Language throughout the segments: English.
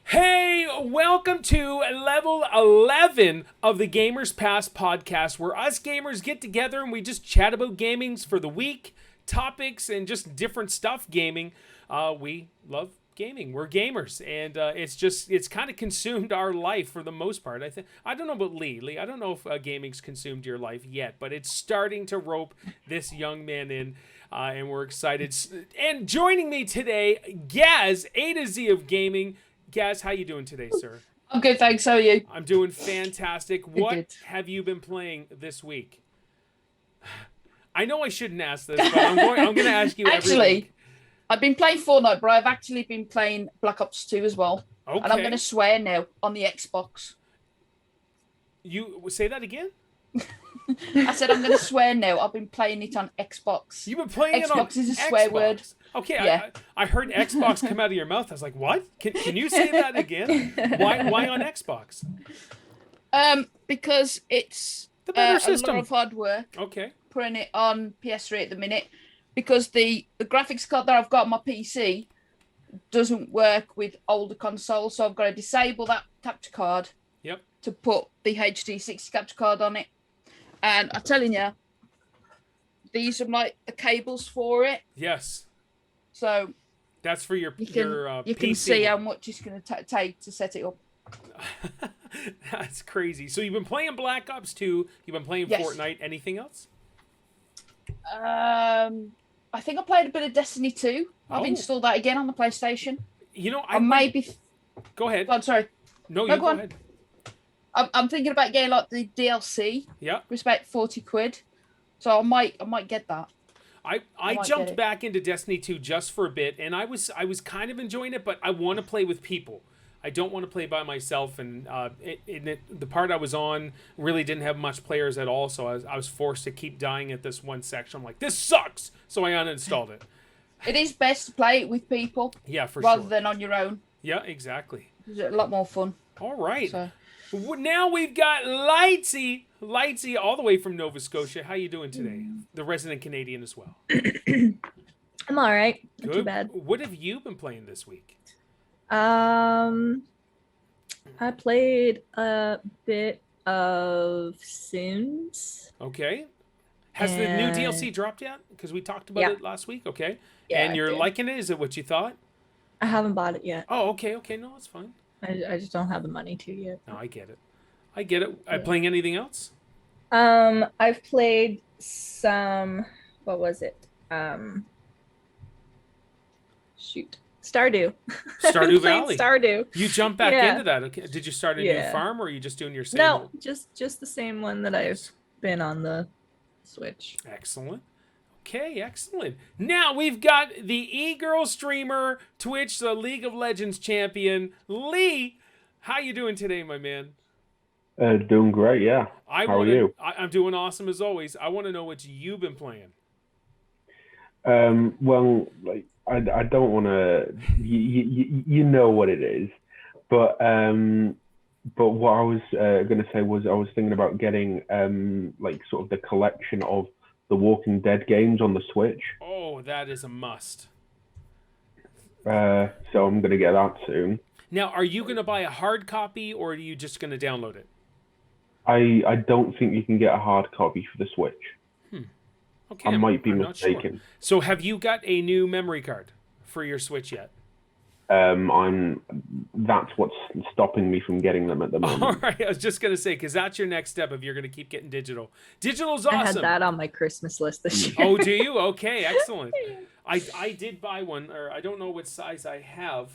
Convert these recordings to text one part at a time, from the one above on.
Hey, welcome to level 11 of the Gamers Pass podcast, where us gamers get together and we just chat about gamings for the week, topics, and just different stuff gaming. We love gaming. We're gamers, and it's kind of consumed our life for the most part. I don't know about Lee. I don't know if gaming's consumed your life yet, but it's starting to rope this young man in. And we're excited. And joining me today, Gaz, A2Z of Gaming. Gaz, how you doing today, sir? I'm good, thanks. How are you? I'm doing fantastic. What Good. have you been playing this week? I know I shouldn't ask this, but I'm going to ask you every week. I've been playing Fortnite, but I've actually been playing Black Ops 2 as well. Okay. And I'm going to swear now on the Xbox. You say that again? I said I'm going to swear now. I've been playing it on Xbox. You've been playing it on Xbox is a swear word. Okay, Yeah. I heard Xbox come out of your mouth. I was like, what? Can you say that again? Why on Xbox? Because it's The better a system. lot of hard work Okay. putting it on PS3 at the minute. Because the graphics card that I've got on my PC doesn't work with older consoles, so I've got to disable that capture card. Yep. To put the HD60 capture card on it. And I'm telling you, these are like the cables for it. Yes. So That's for your you can PC. see how much it's going to take to set it up. That's crazy. So you've been playing Black Ops 2. You've been playing Yes. Fortnite. Anything else? I think I played a bit of Destiny 2. I've Oh. installed that again on the PlayStation. You know, I maybe. Go ahead. Oh, I'm sorry. No, No, you go go on. ahead. I'm thinking about getting like the DLC. Yeah. It's about 40 quid. So I might get that. I might jumped get it. back into Destiny 2 just for a bit, and I was kind of enjoying it, but I want to play with people. I don't want to play by myself, and the part I was on really didn't have much players at all, so I was forced to keep dying at this one section. I'm like, this sucks! So I uninstalled it. It is best to play it with people Yeah, for rather sure. than on your own. Yeah, exactly. It's a lot more fun. All right. So. Now we've got Lightsy all the way from Nova Scotia. How you doing today? The resident Canadian as well. I'm all right. Not Good. too bad. What have you been playing this week? I played a bit of Sims. Okay. Has the new And- DLC dropped yet? Because we talked about Yeah. it last week. Okay. Yeah, And I you're did. liking it? Is it what you thought? I haven't bought it yet. Oh, okay. Okay. No, it's fine. I just don't have the money to yet. No, I get it. I get it. Yeah. Playing anything else? I've played some. What was it? Shoot, Stardew. Stardew I played Valley. Stardew. You jump back Yeah. into that. Okay. Did you start a new Yeah. farm, or are you just doing your same? No, just the same one that Nice. I've been on the Switch. Excellent. Okay, excellent. Now we've got the e-girl streamer, Twitch, the League of Legends champion, Lee. How you doing today, my man? Doing great, yeah. How are you? I'm doing awesome as always. I want to know what you've been playing. Well, like I don't want to. You know what it is, but what I was going to say was I was thinking about getting like sort of the collection of the Walking Dead games on the Switch. Oh, that is a must. So I'm going to get that soon. Now, are you going to buy a hard copy, or are you just going to download it? I don't think you can get a hard copy for the Switch. Okay, I might be I'm not sure. mistaken. So, have you got a new memory card for your Switch yet? That's what's stopping me from getting them at the moment. All right, I was just going to say, because that's your next step if you're going to keep getting digital. Digital's awesome. I had that on my Christmas list this year. Oh, do you? Okay, excellent. I did buy one, or I don't know what size I have.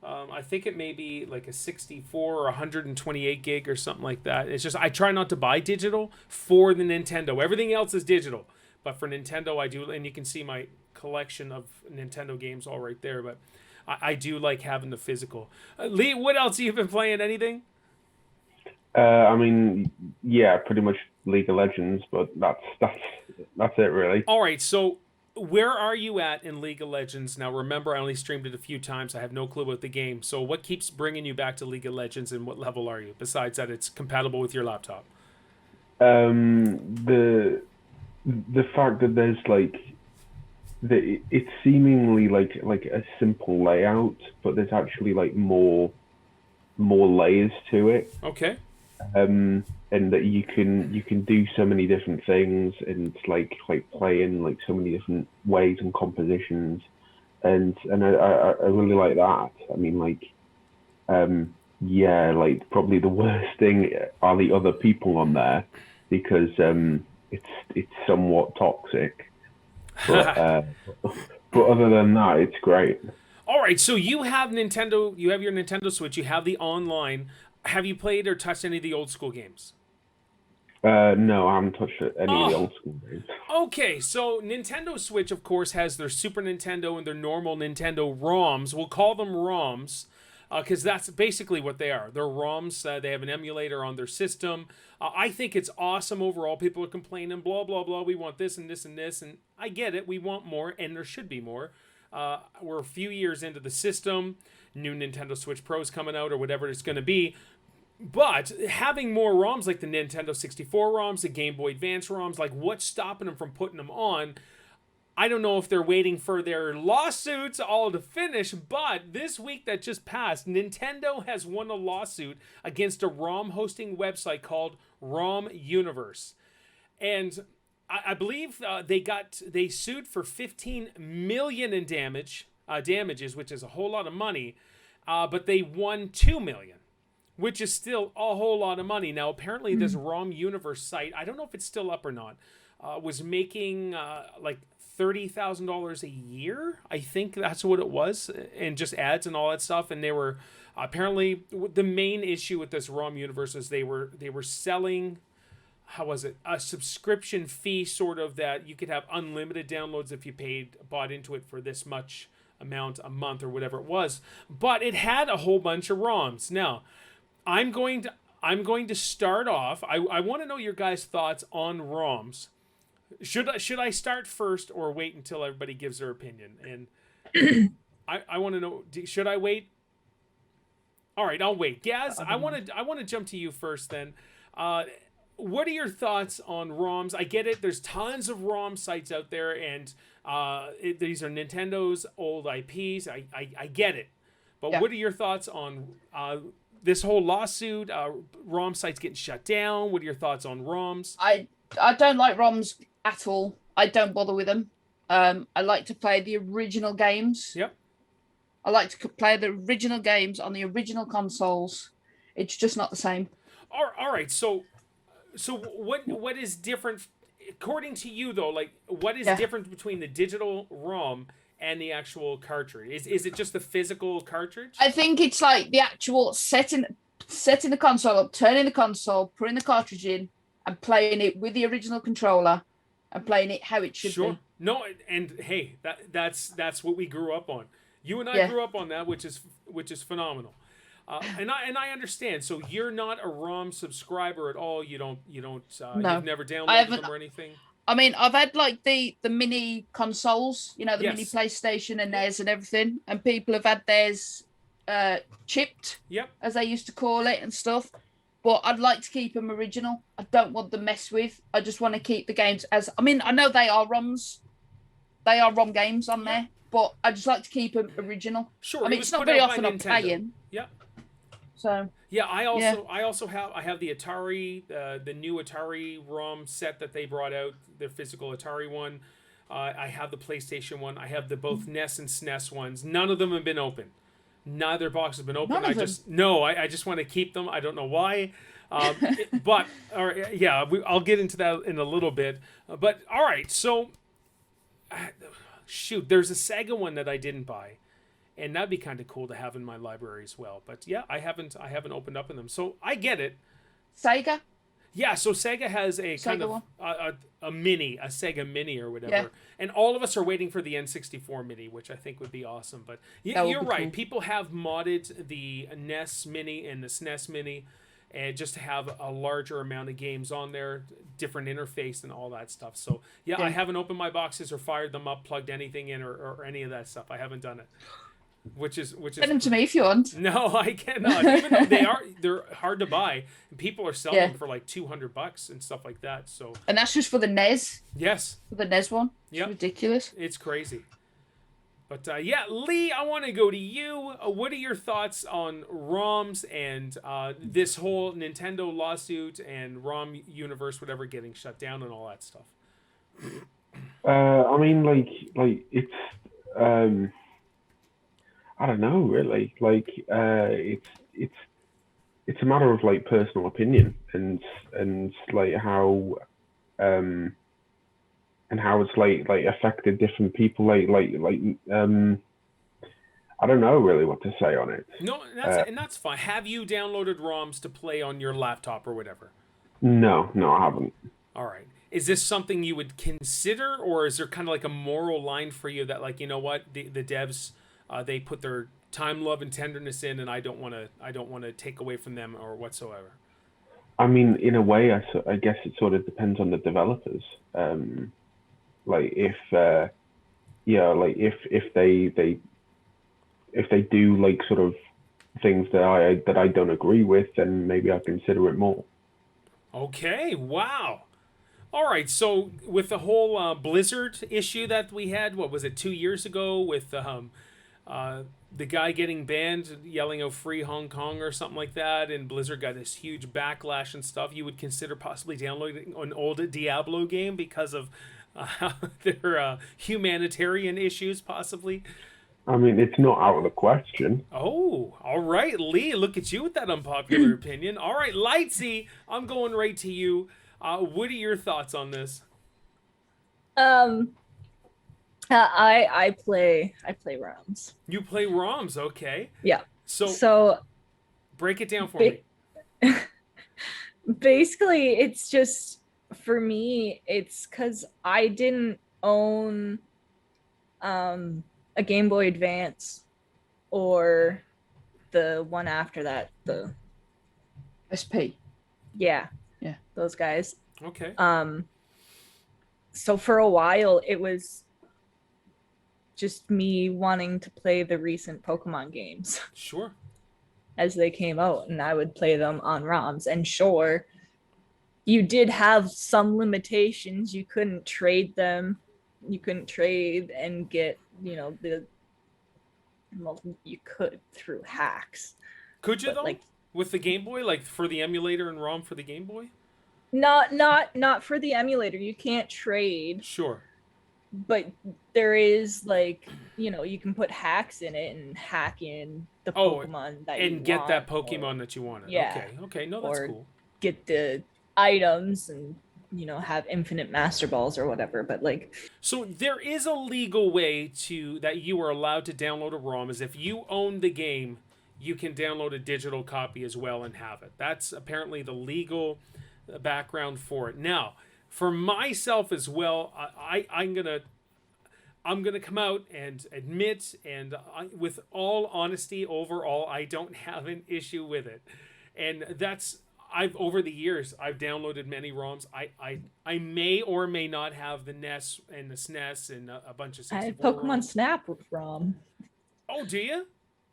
I think it may be like a 64 or 128 gig or something like that. It's just I try not to buy digital for the Nintendo. Everything else is digital, but for Nintendo I do, and you can see my collection of Nintendo games all right there. But I do like having the physical. Lee, what else have you been playing? Anything? I mean, yeah, pretty much League of Legends, but that's it really. All right, so where are you at in League of Legends? Now, remember, I only streamed it a few times. I have no clue about the game. So what keeps bringing you back to League of Legends, and what level are you, besides that it's compatible with your laptop? the fact that there's like it's seemingly like a simple layout, but there's actually like more layers to it. Okay. And that you can do so many different things, and like play in like so many different ways and compositions, and I really like that. I mean, like, yeah, like probably the worst thing are the other people on there, because it's somewhat toxic, but but other than that, it's great. All right, so you have Nintendo. You have your Nintendo Switch. You have the online. Have you played or touched any of the old school games? No, I haven't touched any of the Oh. old school games. Okay, so Nintendo Switch, of course, has their Super Nintendo and their normal Nintendo ROMs. We'll call them ROMs because that's basically what they are. They're ROMs. They have an emulator on their system. I think it's awesome overall. People are complaining, blah, blah, blah. We want this and this and this. And I get it. We want more, and there should be more. We're a few years into the system. New Nintendo Switch Pro's coming out or whatever it's going to be. But having more ROMs like the Nintendo 64 ROMs, the Game Boy Advance ROMs, like what's stopping them from putting them on? I don't know if they're waiting for their lawsuits all to finish, but this week that just passed, Nintendo has won a lawsuit against a ROM hosting website called ROM Universe. And I believe they sued for $15 million in damages, which is a whole lot of money, but they won $2 million. Which is still a whole lot of money. Now, apparently, this ROM Universe site, I don't know if it's still up or not, was making like $30,000 a year. I think that's what it was, and just ads and all that stuff. And they were apparently the main issue with this ROM Universe is they were selling, how was it, a subscription fee sort of that you could have unlimited downloads if you bought into it for this much amount a month or whatever it was. But it had a whole bunch of ROMs. Now, I'm going to start off. I want to know your guys' thoughts on ROMs. Should I start first or wait until everybody gives their opinion? And I want to know. Should I wait? All right, I'll wait. Gaz, I want to jump to you first. Then, what are your thoughts on ROMs? I get it. There's tons of ROM sites out there, and these are Nintendo's old IPs. I get it. But Yeah. what are your thoughts on this whole lawsuit, ROM sites getting shut down? What are your thoughts on ROMs? I don't like ROMs at all. I don't bother with them. I like to play the original games. Yep. I like to play the original games on the original consoles. It's just not the same. All right. So what is different, according to you though? Like, what is different between the digital ROM and the actual cartridge? Is it just the physical cartridge? I think it's like the actual setting the console up, turning the console, putting the cartridge in, and playing it with the original controller, and playing it how it should be. No, and hey, that's what we grew up on. You and I grew up on that, which is phenomenal. And I understand. So you're not a ROM subscriber at all. You don't. No. You've never downloaded them or anything. I mean, I've had like the mini consoles, the Yes. mini PlayStation and theirs and everything, and people have had theirs chipped, Yep. as they used to call it, and stuff. But I'd like to keep them original. I don't want them messed with. I just want to keep the games as. I mean, I know they are ROMs. They are ROM games on there, but I just like to keep them original. Sure. I it mean, was it's not put very out by often I'm Nintendo. playing. Yep. So. Yeah, I also have the Atari, the new Atari ROM set that they brought out, their physical Atari one. I have the PlayStation one. I have the both NES and SNES ones. None of them have been open. Neither box has been open. None of them? I just want to keep them. I don't know why. I'll get into that in a little bit. But all right, so shoot, there's a Sega one that I didn't buy. And that'd be kind of cool to have in my library as well. But yeah, I haven't opened up in them. So I get it. Sega? Yeah, so Sega has a Sega kind of one? a Sega Mini or whatever. Yeah. And all of us are waiting for the N64 Mini, which I think would be awesome. But That would you're be right. cool. People have modded the NES Mini and the SNES Mini and just to have a larger amount of games on there, different interface and all that stuff. So yeah, I haven't opened my boxes or fired them up, plugged anything in or any of that stuff. I haven't done it. which is Send them to me if you want. No, I cannot. Even though they're hard to buy. And people are selling them for like $200 and stuff like that. So. And that's just for the NES. Yes. For the NES one. It's ridiculous. It's crazy. But yeah, Lee, I want to go to you. What are your thoughts on ROMs and this whole Nintendo lawsuit and ROM universe, whatever, getting shut down and all that stuff? I mean, like it's I don't know, really. Like it's a matter of like personal opinion and like how and how it's like affected different people. I don't know really what to say on it. No, that's fine. Have you downloaded ROMs to play on your laptop or whatever? No, I haven't. All right. Is this something you would consider, or is there kind of like a moral line for you that, like, you know what, the devs they put their time, love, and tenderness in, and I don't want to take away from them or whatsoever? I mean, in a way, I guess it sort of depends on the developers. Like if if they do like sort of things that I don't agree with, then maybe I consider it more. Okay, wow. All right, so with the whole Blizzard issue that we had, what was it, 2 years ago, with the guy getting banned, yelling out "Free Hong Kong" or something like that, and Blizzard got this huge backlash and stuff, you would consider possibly downloading an old Diablo game because of their humanitarian issues, possibly? I mean, it's not out of the question. Oh, all right, Lee, look at you with that unpopular opinion. All right, Lightsy, I'm going right to you. What are your thoughts on this? I play ROMs. You play ROMs, okay? Yeah. So break it down for me. Basically, it's just, for me, it's because I didn't own a Game Boy Advance or the one after that, the SP. Yeah, those guys. Okay. So for a while, it was just me wanting to play the recent Pokemon games. Sure. As they came out, and I would play them on ROMs. And sure, you did have some limitations. You couldn't trade them. You couldn't trade and get, well, you could through hacks. Could you, but though? Like, with the Game Boy, like for the emulator and ROM for the Game Boy? Not for the emulator. You can't trade. Sure. But there is, like, you can put hacks in it and hack in the Pokemon that you want. And get that Pokemon that you wanted. Yeah. Okay, no, that's cool. Get the items and, have infinite Master Balls or whatever, but like... So there is a legal way that you are allowed to download a ROM, is if you own the game, you can download a digital copy as well and have it. That's apparently the legal background for it. Now, for myself as well, I'm gonna come out and admit, and with all honesty, overall, I don't have an issue with it, and that's over the years I've downloaded many ROMs. I may or may not have the NES and the SNES and a bunch of 64 I have Pokemon ROMs. Snap with ROM. Oh, do you?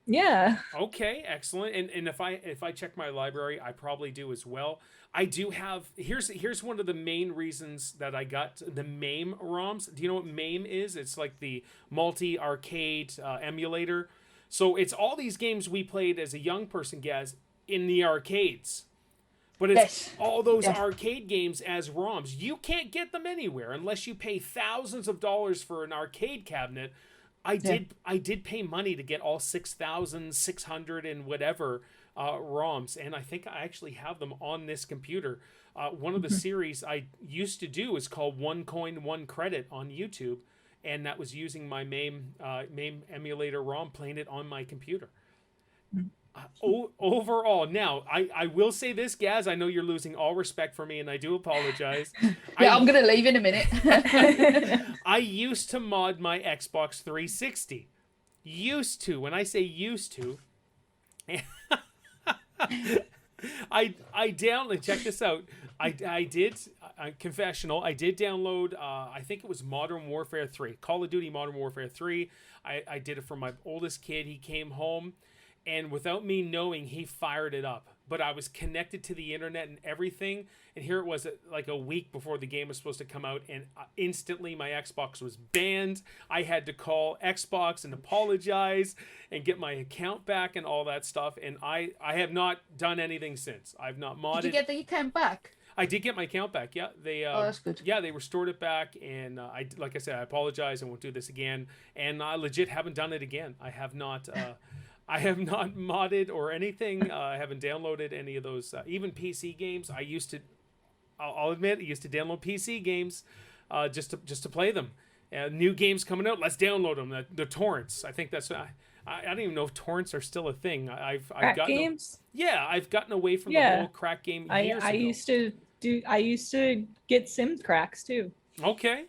Yeah. Okay, excellent. And if I check my library, I probably do as well. I do have, here's one of the main reasons that I got the MAME ROMs. Do you know what MAME is? It's like the multi-arcade emulator. So it's all these games we played as a young person, Gaz, in the arcades. But it's all those arcade games as ROMs. You can't get them anywhere unless you pay thousands of dollars for an arcade cabinet. I did pay money to get all 6,600 and whatever ROMs, and I think I actually have them on this computer. One of the series I used to do is called One Coin, One Credit on YouTube, and that was using my MAME emulator ROM, playing it on my computer. Overall, now, I will say this, Gaz, I know you're losing all respect for me, and I do apologize. I'm going to leave in a minute. I used to mod my Xbox 360. Used to. When I say used to, I downloaded, check this out. I did, confessional. I did download. I think it was Modern Warfare 3, Call of Duty Modern Warfare 3. I did it for my oldest kid. He came home, and without me knowing, he fired it up. But I was connected to the internet and everything, and here it was like a week before the game was supposed to come out, and instantly my Xbox was banned. I had to call Xbox and apologize and get my account back and all that stuff, and I have not done anything since. I've not modded. Did you get the account back? I did get my account back. Yeah, they. Oh, that's good. Yeah, they restored it back, and like I said, I apologize. I won't do this again, and I legit haven't done it again. I have not. I have not modded or anything. I haven't downloaded any of those, even PC games. I used to. I'll admit, I used to download PC games, just to play them. New games coming out, let's download them. The torrents. I think that's. I don't even know if torrents are still a thing. I've gotten games. I've gotten away from the whole crack game years ago. I used to get Sims cracks too. Okay,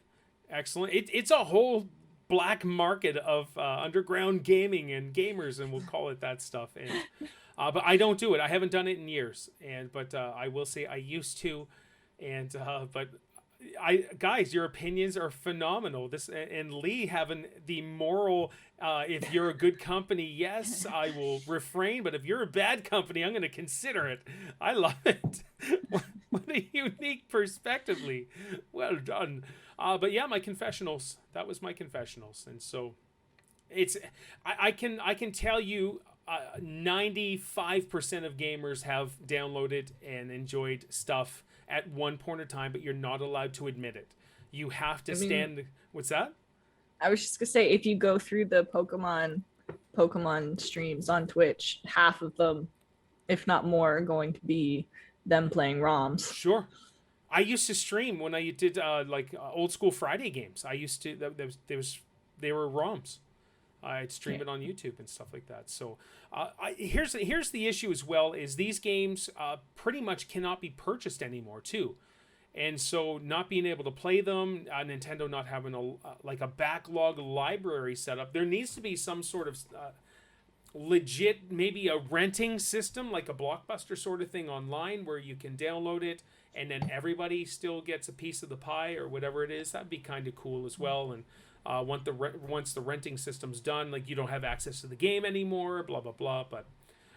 excellent. It's a whole black market of underground gaming and gamers, and we'll call it that stuff. And but I don't do it. I haven't done it in years. But I will say I used to. And but guys, your opinions are phenomenal. This and Lee having the moral. If you're a good company, yes, I will refrain. But if you're a bad company, I'm going to consider it. I love it. What a unique perspective, Lee. Well done. But yeah, my confessionals. That was my confessionals, and so it's. I can tell you. 95% of gamers have downloaded and enjoyed stuff at one point in time, but you're not allowed to admit it. You have to stand. What's that? I was just gonna say, if you go through the Pokemon streams on Twitch, half of them, if not more, are going to be them playing ROMs. Sure. I used to stream when I did old school Friday games. I used to. They were ROMs. I'd stream it on YouTube and stuff like that. So here's the issue as well, is these games pretty much cannot be purchased anymore too. And so not being able to play them, Nintendo not having a backlog library set up, there needs to be some sort of legit, maybe a renting system, like a Blockbuster sort of thing online where you can download it and then everybody still gets a piece of the pie or whatever it is. That'd be kind of cool as well. And once the renting system's done, like you don't have access to the game anymore, blah blah blah. But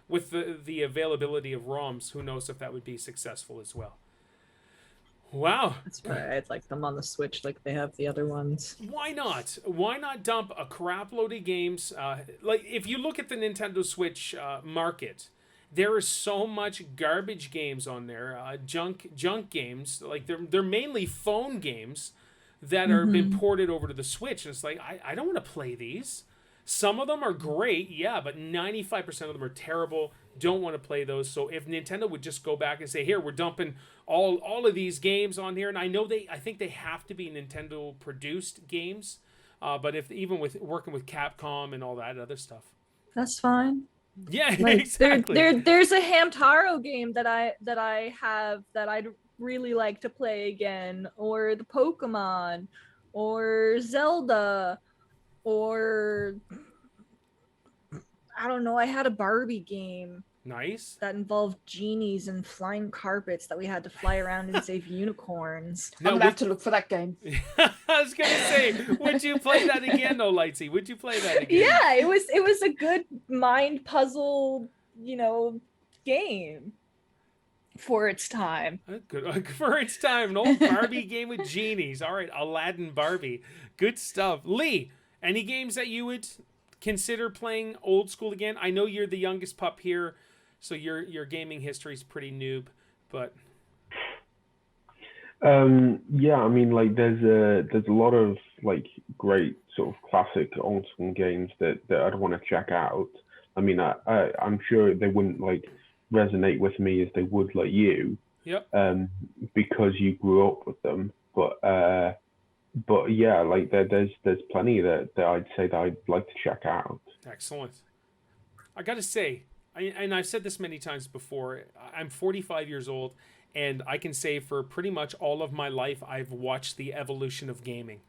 with the availability of ROMs, who knows if that would be successful as well. Wow, that's why I'd like them on the Switch, like they have the other ones. Why not? Why not dump a crap load of games? Like if you look at the Nintendo Switch market, there is so much garbage games on there, junk games. Like they're mainly phone games that are been ported over to the Switch, and it's like I don't want to play these. Some of them are great, yeah, but 95% of them are terrible. Don't want to play those. So if Nintendo would just go back and say, here, we're dumping all of these games on here, and I think they have to be Nintendo produced games, but if even with working with Capcom and all that other stuff, that's fine. Yeah, like, exactly. There's a Hamtaro game that I have that I'd really like to play again, or the Pokemon, or Zelda, or I don't know. I had a Barbie game. Nice. That involved genies and flying carpets that we had to fly around and save unicorns. I'm gonna have to look for that game. I was gonna say, would you play that again, though, Lightsy? Would you play that again? Yeah, it was a good mind puzzle, game for its time. Good for its time. An old Barbie game with genies. All right, Aladdin Barbie. Good stuff. Lee, any games that you would consider playing old school again? I know you're the youngest pup here, so your gaming history is pretty noob, but yeah, I mean, like there's a lot of like great sort of classic old school games that I'd want to check out. I mean, I'm sure they wouldn't like resonate with me as they would like you. Yep. Because you grew up with them, but yeah, like there's plenty that I'd say that I'd like to check out. Excellent. I gotta say, and I've said this many times before, I'm 45 years old, and I can say for pretty much all of my life, I've watched the evolution of gaming.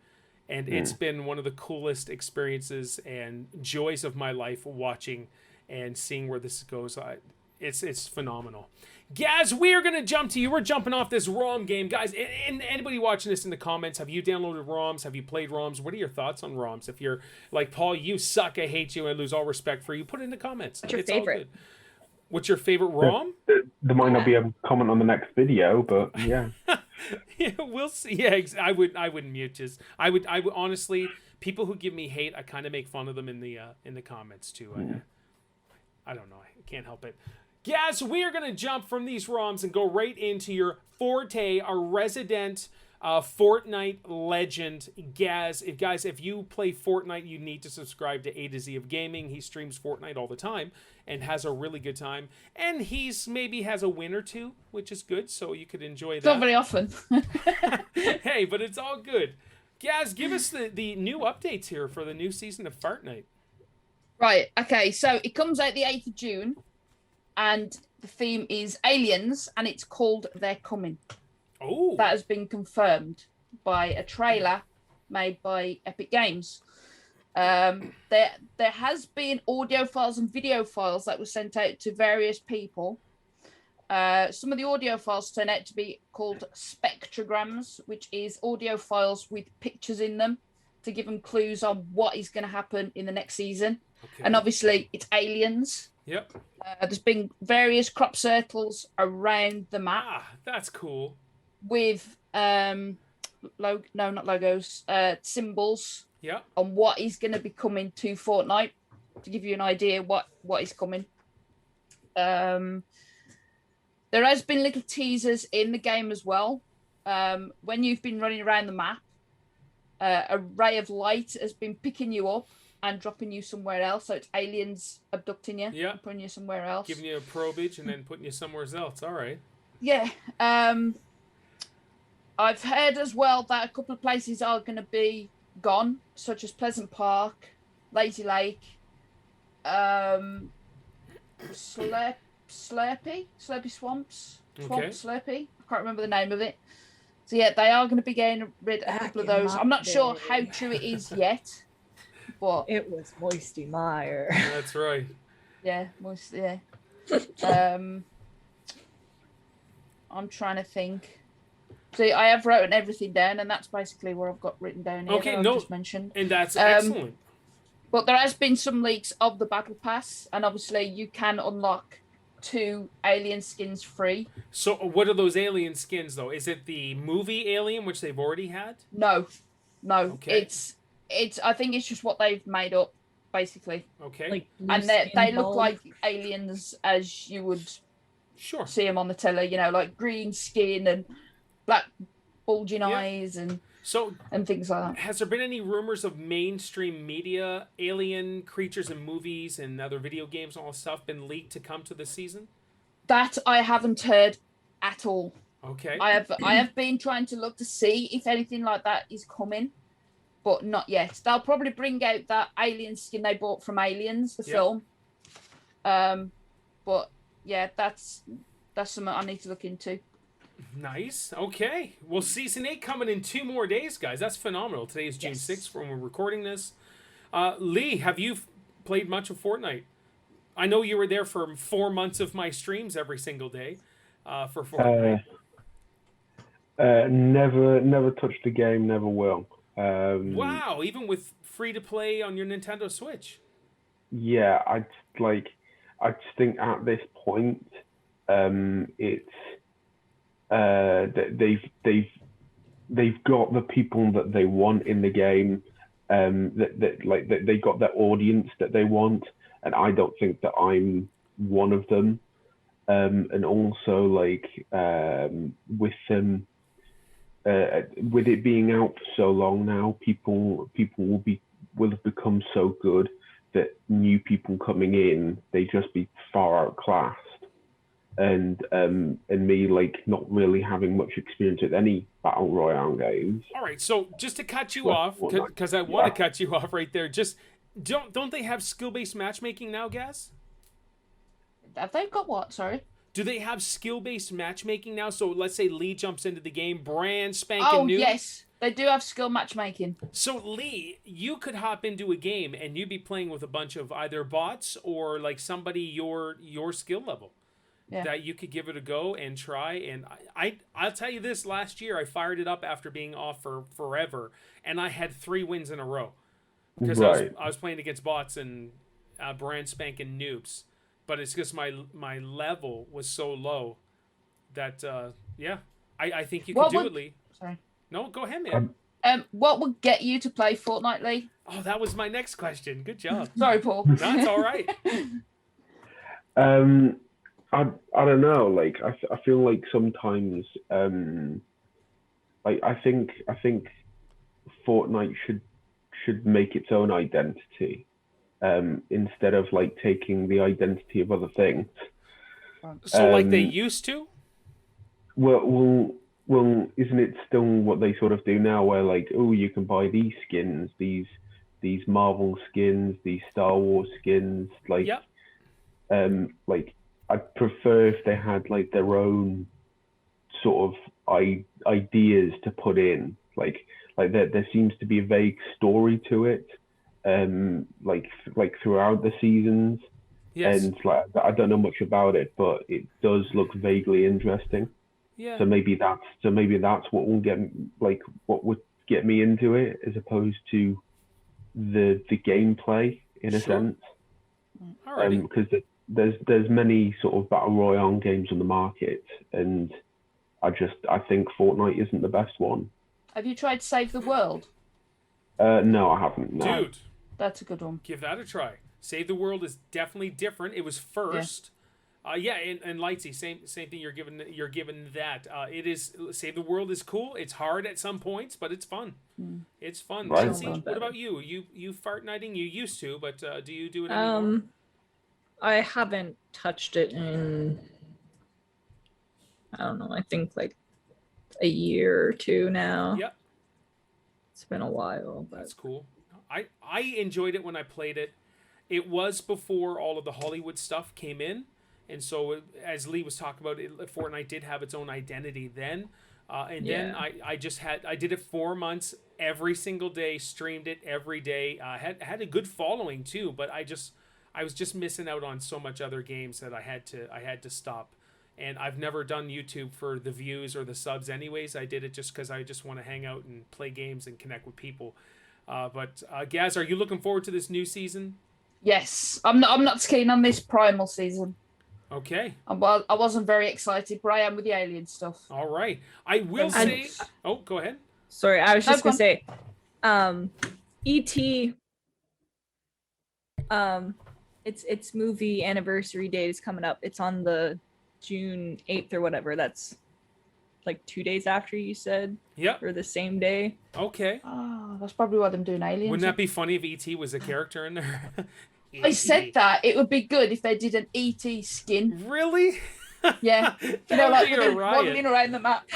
And it's been one of the coolest experiences and joys of my life watching and seeing where this goes. It's phenomenal. Gaz, we are going to jump to you. We're jumping off this ROM game. Guys, and anybody watching this in the comments, have you downloaded ROMs? Have you played ROMs? What are your thoughts on ROMs? If you're like, Paul, you suck, I hate you, I lose all respect for you, put it in the comments. What's your It's all favorite? good. What's your favorite ROM? There might not be a comment on the next video, but yeah. Yeah, we'll see. Yeah, I wouldn't mute just. I would honestly, people who give me hate, I kind of make fun of them in the comments too. I don't know. I can't help it. Gaz, we are going to jump from these ROMs and go right into your forte, our resident Fortnite legend. Gaz, if you play Fortnite, you need to subscribe to A2Z of Gaming. He streams Fortnite all the time and has a really good time. And he's maybe has a win or two, which is good, so you could enjoy that. Not very often. Hey, but it's all good. Gaz, give us the new updates here for the new season of Fortnite. Right, okay, so it comes out the 8th of June, and the theme is aliens, and it's called They're Coming. Oh. That has been confirmed by a trailer made by Epic Games. There has been audio files and video files that were sent out to various people. Some of the audio files turn out to be called spectrograms, which is audio files with pictures in them to give them clues on what is going to happen in the next season. Okay. And obviously, it's aliens. Yep. There's been various crop circles around the map. Ah, that's cool. With not logos, symbols. Yeah. On what is going to be coming to Fortnite, to give you an idea what is coming. There has been little teasers in the game as well. When you've been running around the map, a ray of light has been picking you up and dropping you somewhere else. So it's aliens abducting you, yeah, and putting you somewhere else, giving you a probage and then putting you somewhere else. All right. Yeah. I've heard as well that a couple of places are going to be gone, such as Pleasant Park, Lazy Lake, Slurpy Swamps, Okay. Slurpy. I can't remember the name of it. So yeah, they are going to be getting rid of a couple of those. I'm not sure how true it is yet, but it was Moisty Meyer. That's right. Yeah, yeah. I'm trying to think. See, I have written everything down, and that's basically what I've got written down here. Okay, that no, I've just mentioned. And that's excellent. But there has been some leaks of the battle pass, and obviously you can unlock 2 alien skins free. So, what are those alien skins though? Is it the movie Alien, which they've already had? No. Okay. It's. I think it's just what they've made up, basically. Okay. Like, And they look like aliens as you would sure see them on the telly. You know, like green skin and black bulging Yeah. eyes and things like that. Has there been any rumors of mainstream media alien creatures in movies and other video games and all that stuff been leaked to come to the season? That I haven't heard at all. Okay. I have been trying to look to see if anything like that is coming, but not yet. They'll probably bring out that alien skin they bought from Aliens, the film. But yeah, that's something I need to look into. Nice. Okay. Well, season 8 coming in 2 more days, guys. That's phenomenal. Today is June 6th when we're recording this. Lee, have you played much of Fortnite? I know you were there for 4 months of my streams every single day for Fortnite. Never touched the game, never will. Wow, even with free to play on your Nintendo Switch. Yeah, I just think at this point, it's they've got the people that they want in the game, they got that audience that they want, and I don't think that I'm one of them. And also with them. With it being out for so long now, people will have become so good that new people coming in, they just be far outclassed. And me not really having much experience with any battle royale games. All right, so just to cut you off, because I want to cut you off right there. Just don't they have skill-based matchmaking now, Gaz? Have they got what? Sorry. Do they have skill-based matchmaking now? So let's say Lee jumps into the game, brand spanking new. Oh, yes. They do have skill matchmaking. So, Lee, you could hop into a game and you'd be playing with a bunch of either bots or somebody your skill level. that you could give it a go and try. And I'll tell you this: last year I fired it up after being off for forever, and I had 3 wins in a row because I was playing against bots and brand spanking noobs. But it's just my level was so low that I think you could do it, Lee. Sorry. No, go ahead, man. What would get you to play Fortnite, Lee? Oh, that was my next question. Good job. Sorry, Paul. That's all right. I don't know. Like I feel like sometimes like I think Fortnite should make its own identity instead of like taking the identity of other things. So like they used to? Well, isn't it still what they sort of do now? Where like, oh, you can buy these skins, these Marvel skins, these Star Wars skins, like, yep. Like I'd prefer if they had like their own sort of ideas to put in, like there seems to be a vague story to it, like throughout the seasons. Yes. And like I don't know much about it, but it does look vaguely interesting. Yeah. So maybe that's what what would get me into it, as opposed to the gameplay in a sense. Alrighty. Because there's many sort of battle royale games on the market, and I think Fortnite isn't the best one. Have you tried Save the World? No, I haven't. No. Dude, that's a good one. Give that a try. Save the World is definitely different. It was first. Yeah. And Lightsy, same thing. You're given that. It is Save the World is cool. It's hard at some points, but it's fun. It's fun. Right. Lightsy, what about you? You Fortniting? You used to, but do you do it anymore? I haven't touched it in, I don't know, I think like a year or 2 now. Yep. It's been a while, but that's cool. I enjoyed it when I played it. It was before all of the Hollywood stuff came in, and so as Lee was talking about, Fortnite did have its own identity then. Then I did it 4 months every single day, streamed it every day. Had a good following too, but I was just missing out on so much other games that I had to stop. And I've never done YouTube for the views or the subs anyways. I did it just because I just want to hang out and play games and connect with people. But Gaz, are you looking forward to this new season? Yes, I'm not keen on this primal season. Okay. Well, I wasn't very excited, but I am with the alien stuff. All right. I will say... Oh, go ahead. Sorry, I was just going to say, E.T., its movie anniversary date is coming up. It's on the June 8th or whatever. That's like 2 days after you said. Yep. Or the same day. Okay. Oh, that's probably why I'm doing aliens. Wouldn't that be funny if E.T. was a character in there? I said that it would be good if they did an E.T. skin. Really? Yeah. Like waddling around the map.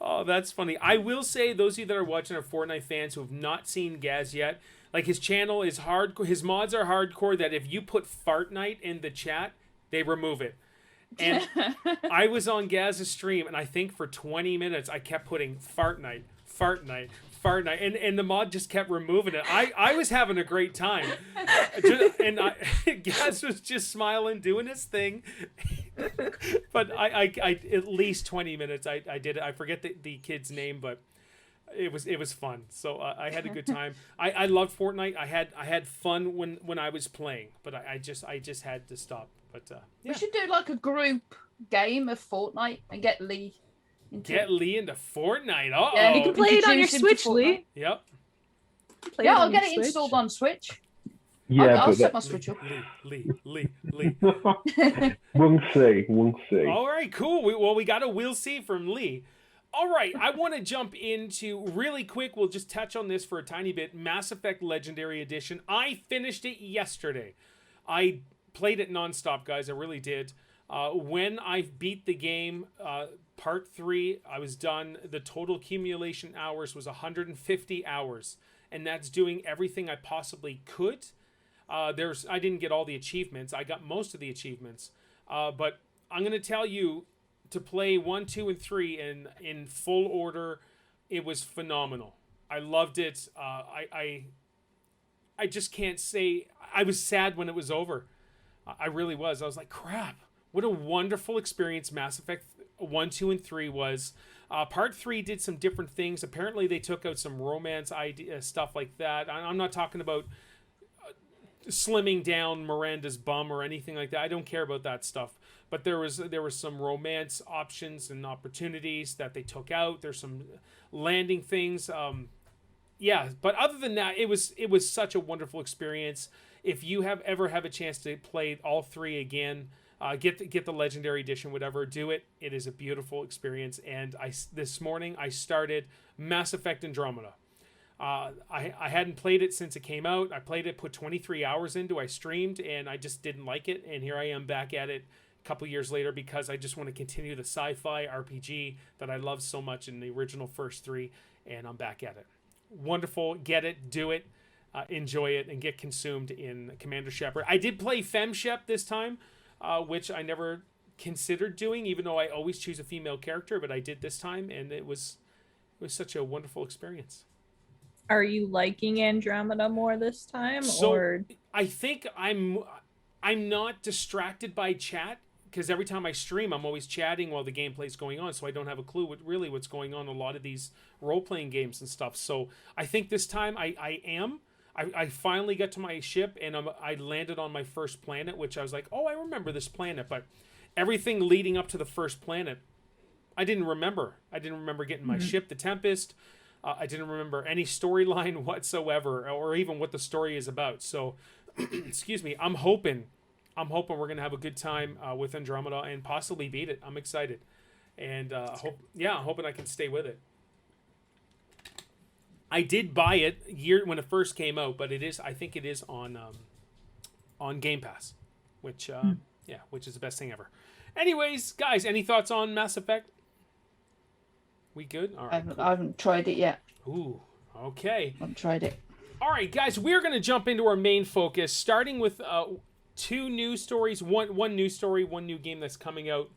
Oh, that's funny. I will say, those of you that are watching are Fortnite fans who have not seen Gaz yet. Like, his channel is hardcore. His mods are hardcore that if you put Fartnite in the chat, they remove it. And I was on Gaz's stream, and I think for 20 minutes I kept putting Fartnite, and the mod just kept removing it. I was having a great time, and Gaz was just smiling, doing his thing. But I at least 20 minutes I did it. I forget the kid's name, but it was fun. So I had a good time. I loved Fortnite. I had fun when I was playing, but I just had to stop. But yeah. We should do like a group game of Fortnite and get Lee into Fortnite. Oh, yeah, you can play it on your Switch, Lee. Yep. Yeah, I'll get it installed on Switch. Yeah, I'll set my Switch up. Lee. We'll see. All right, cool. We'll see from Lee. All right, I want to jump into really quick. We'll just touch on this for a tiny bit. Mass Effect Legendary Edition. I finished it yesterday. I played it nonstop, guys. I really did. When I beat the game, part 3, I was done. The total accumulation hours was 150 hours, and that's doing everything I possibly could. I didn't get all the achievements. I got most of the achievements, but I'm going to tell you, to play 1, 2, and 3 in full order, it was phenomenal. I loved it. I just can't say. I was sad when it was over. I really was. I was like, crap, what a wonderful experience Mass Effect 1, 2, and 3 was. Part 3 did some different things. Apparently, they took out some romance idea stuff like that. I'm not talking about slimming down Miranda's bum or anything like that. I don't care about that stuff. But there was some romance options and opportunities that they took out. There's some landing things. Yeah, but other than that, it was such a wonderful experience. If you ever have a chance to play all 3 again, get the Legendary Edition, whatever, do it. It is a beautiful experience. And this morning I started Mass Effect Andromeda. I hadn't played it since it came out. I played it, put 23 hours into. I streamed, and I just didn't like it. And here I am back at it a couple years later because I just want to continue the sci-fi RPG that I loved so much in the original first 3, and I'm back at it. Wonderful. Get it, do it, enjoy it, and get consumed in Commander Shepard. I did play FemShep this time, which I never considered doing, even though I always choose a female character, but I did this time, and it was such a wonderful experience. Are you liking Andromeda more this time, or I think I'm not distracted by chat, because every time I stream, I'm always chatting while the gameplay's going on, so I don't have a clue what's going on in a lot of these role-playing games and stuff. So I think this time I finally got to my ship, and I landed on my first planet, which I was like, oh, I remember this planet, but everything leading up to the first planet, I didn't remember. I didn't remember getting my ship, the Tempest. I didn't remember any storyline whatsoever, or even what the story is about. So, excuse me, I'm hoping we're gonna have a good time with Andromeda and possibly beat it. I'm excited, and I'm hoping I can stay with it. I did buy it when it first came out, but I think it is on Game Pass, which is the best thing ever. Anyways, guys, any thoughts on Mass Effect? We good? All right. I haven't tried it yet. Ooh, okay. I haven't tried it. All right, guys, we're going to jump into our main focus, starting with 2 news stories, one news story, one new game that's coming out.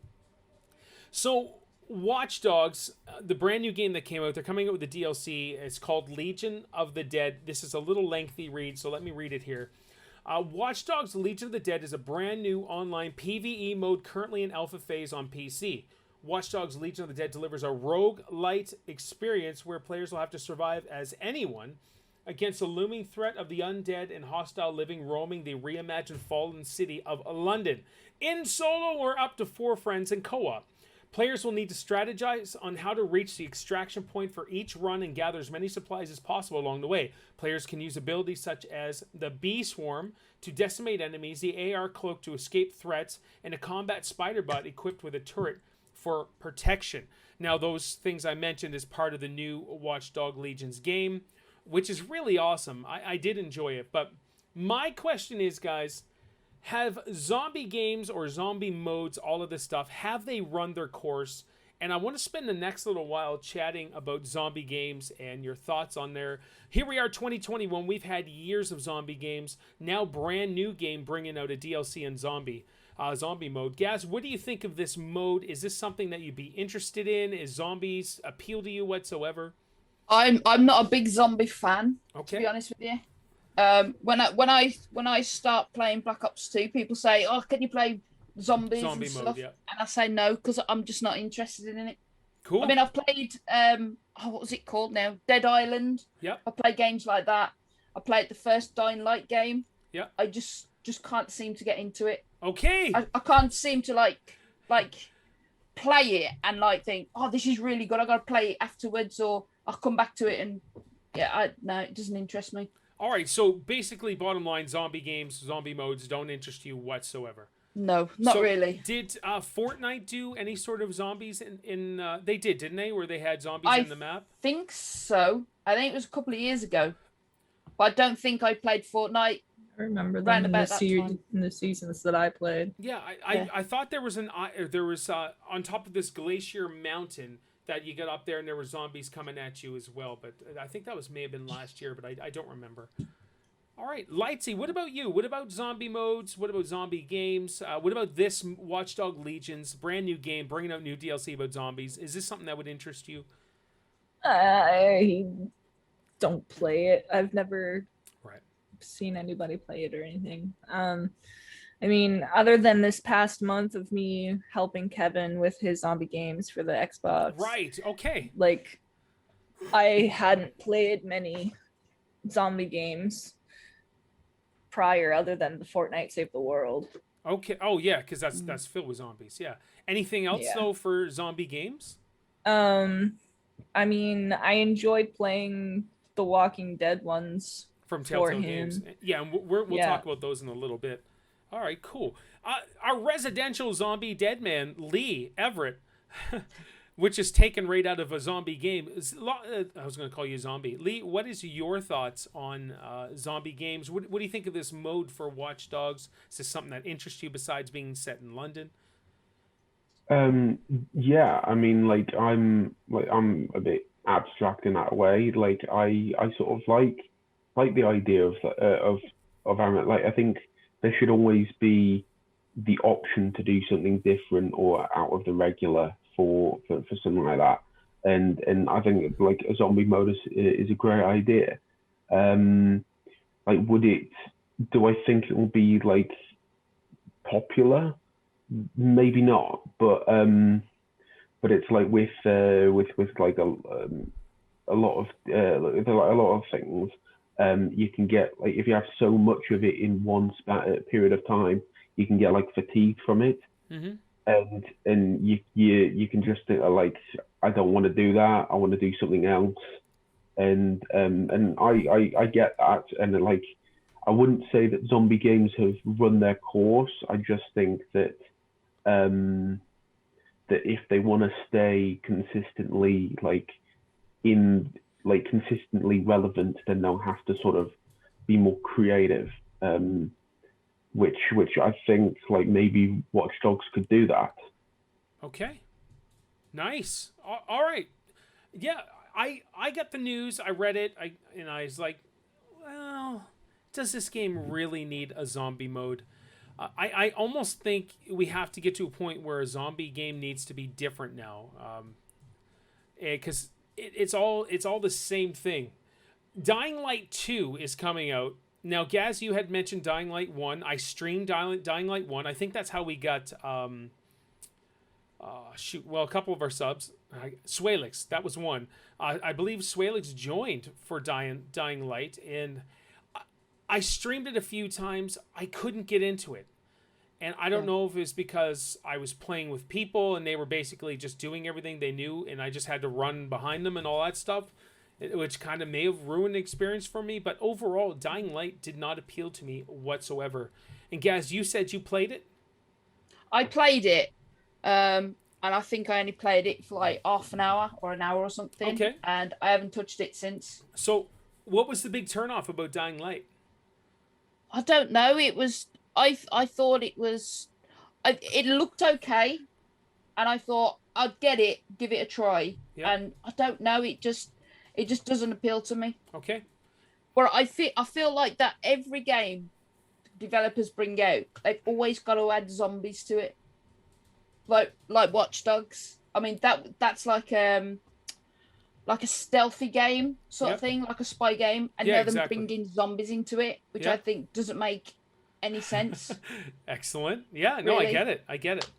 So, Watch Dogs, the brand new game that came out, they're coming out with the DLC. It's called Legion of the Dead. This is a little lengthy read, so let me read it here. Watch Dogs Legion of the Dead is a brand new online PvE mode currently in alpha phase on PC. Watch Dogs Legion of the Dead delivers a roguelite experience where players will have to survive as anyone against the looming threat of the undead and hostile living roaming the reimagined fallen city of London. In solo or up to 4 friends in co-op. Players will need to strategize on how to reach the extraction point for each run and gather as many supplies as possible along the way. Players can use abilities such as the Bee Swarm to decimate enemies, the AR Cloak to escape threats, and a combat spider bot equipped with a turret for protection. Now, those things I mentioned is part of the new Watch Dogs Legions game, which is really awesome. I did enjoy it. But my question is, guys, have zombie games or zombie modes, all of this stuff, have they run their course? And I want to spend the next little while chatting about zombie games and your thoughts on there. Here we are, 2021. We've had years of zombie games. Now, brand new game bringing out a DLC in zombie mode. Gaz, what do you think of this mode? Is this something that you'd be interested in? Is zombies appeal to you whatsoever? I'm not a big zombie fan, to be honest with you. When I start playing Black Ops 2, people say, "Oh, can you play zombies and mode, stuff?" yeah. And I say no because I'm just not interested in it. Cool. I mean, I've played what was it called now? Dead Island. Yep. I play games like that. I played the first Dying Light game. Yeah. I just can't seem to get into it. Okay. I can't seem to like play it and think, oh, this is really good. I gotta play it afterwards, or I'll come back to it and no, it doesn't interest me. All right, so basically, bottom line, zombie games, zombie modes don't interest you whatsoever. No, not really. Did Fortnite do any sort of zombies in they did, didn't they? Where they had zombies in the map? I think so. I think it was a couple of years ago. But I don't think I played Fortnite. I remember them in the seasons that I played. Yeah, I thought there was on top of this glacier mountain that you got up there, and there were zombies coming at you as well. But I think that may have been last year, but I don't remember. All right, Lightsy, what about you? What about zombie modes? What about zombie games? What about this Watch Dogs Legions, brand new game, bringing out new DLC about zombies? Is this something that would interest you? I don't play it. I've never seen anybody play it or anything. I mean, other than this past month of me helping Kevin with his zombie games for the Xbox, Right. Okay. like I hadn't played many zombie games prior other than the Fortnite Save the World. Okay. Oh yeah, because that's filled with zombies. Yeah. Anything else Yeah. though for zombie games? I mean, I enjoyed playing the Walking Dead ones From for Telltale Games. him. Yeah, and we'll Yeah. talk about those in a little bit. All right, cool. Our residential zombie dead man, Lee Everett, which is taken right out of a zombie game. I was going to call you a zombie. Lee, what is your thoughts on zombie games? What do you think of this mode for Watch Dogs? Is this something that interests you besides being set in London? Yeah, I mean, I'm a bit abstract in that way. Like I sort of like the idea of like I think there should always be the option to do something different or out of the regular for something like that. And I think like a zombie mode is a great idea. Like would it? Do I think it will be like popular? Maybe not, but it's like with like a lot of a lot of things. You can get like if you have so much of it in one period of time, you can get like fatigued from it, Mm-hmm. and you can just like I don't want to do that. I want to do something else, and I get that, and like I wouldn't say that zombie games have run their course. I just think that that if they want to stay consistently consistently relevant, then they'll have to sort of be more creative. Which I think like maybe Watch Dogs could do that. Okay. Nice. All right. Yeah, I got the news. I read it. I was like, well, does this game really need a zombie mode? I almost think we have to get to a point where a zombie game needs to be different now, because it's all the same thing. Dying Light 2 is coming out now. Gaz, you had mentioned Dying Light 1. I streamed Dying Light 1. I think that's how we got a couple of our subs. Swalix, that was one. I believe Swalix joined for Dying Light, and I streamed it a few times. I couldn't get into it. And I don't know if it's because I was playing with people and they were basically just doing everything they knew and I just had to run behind them and all that stuff, which kind of may have ruined the experience for me. But overall, Dying Light did not appeal to me whatsoever. And Gaz, you said you played it? I played it, and I think I only played it for like half an hour or an hour or something. Okay. And I haven't touched it since. So what was the big turnoff about Dying Light? I don't know. It was. I thought it was. It looked okay, and I thought I'd get it, give it a try. Yeah. And I don't know. It just doesn't appeal to me. Okay. Where I feel like that every game developers bring out, they've always got to add zombies to it. Like Watch Dogs. I mean that's like a stealthy game sort of thing, like a spy game, and now they're bringing zombies into it, which I think doesn't make any sense. Excellent. Yeah, no, really? I get it.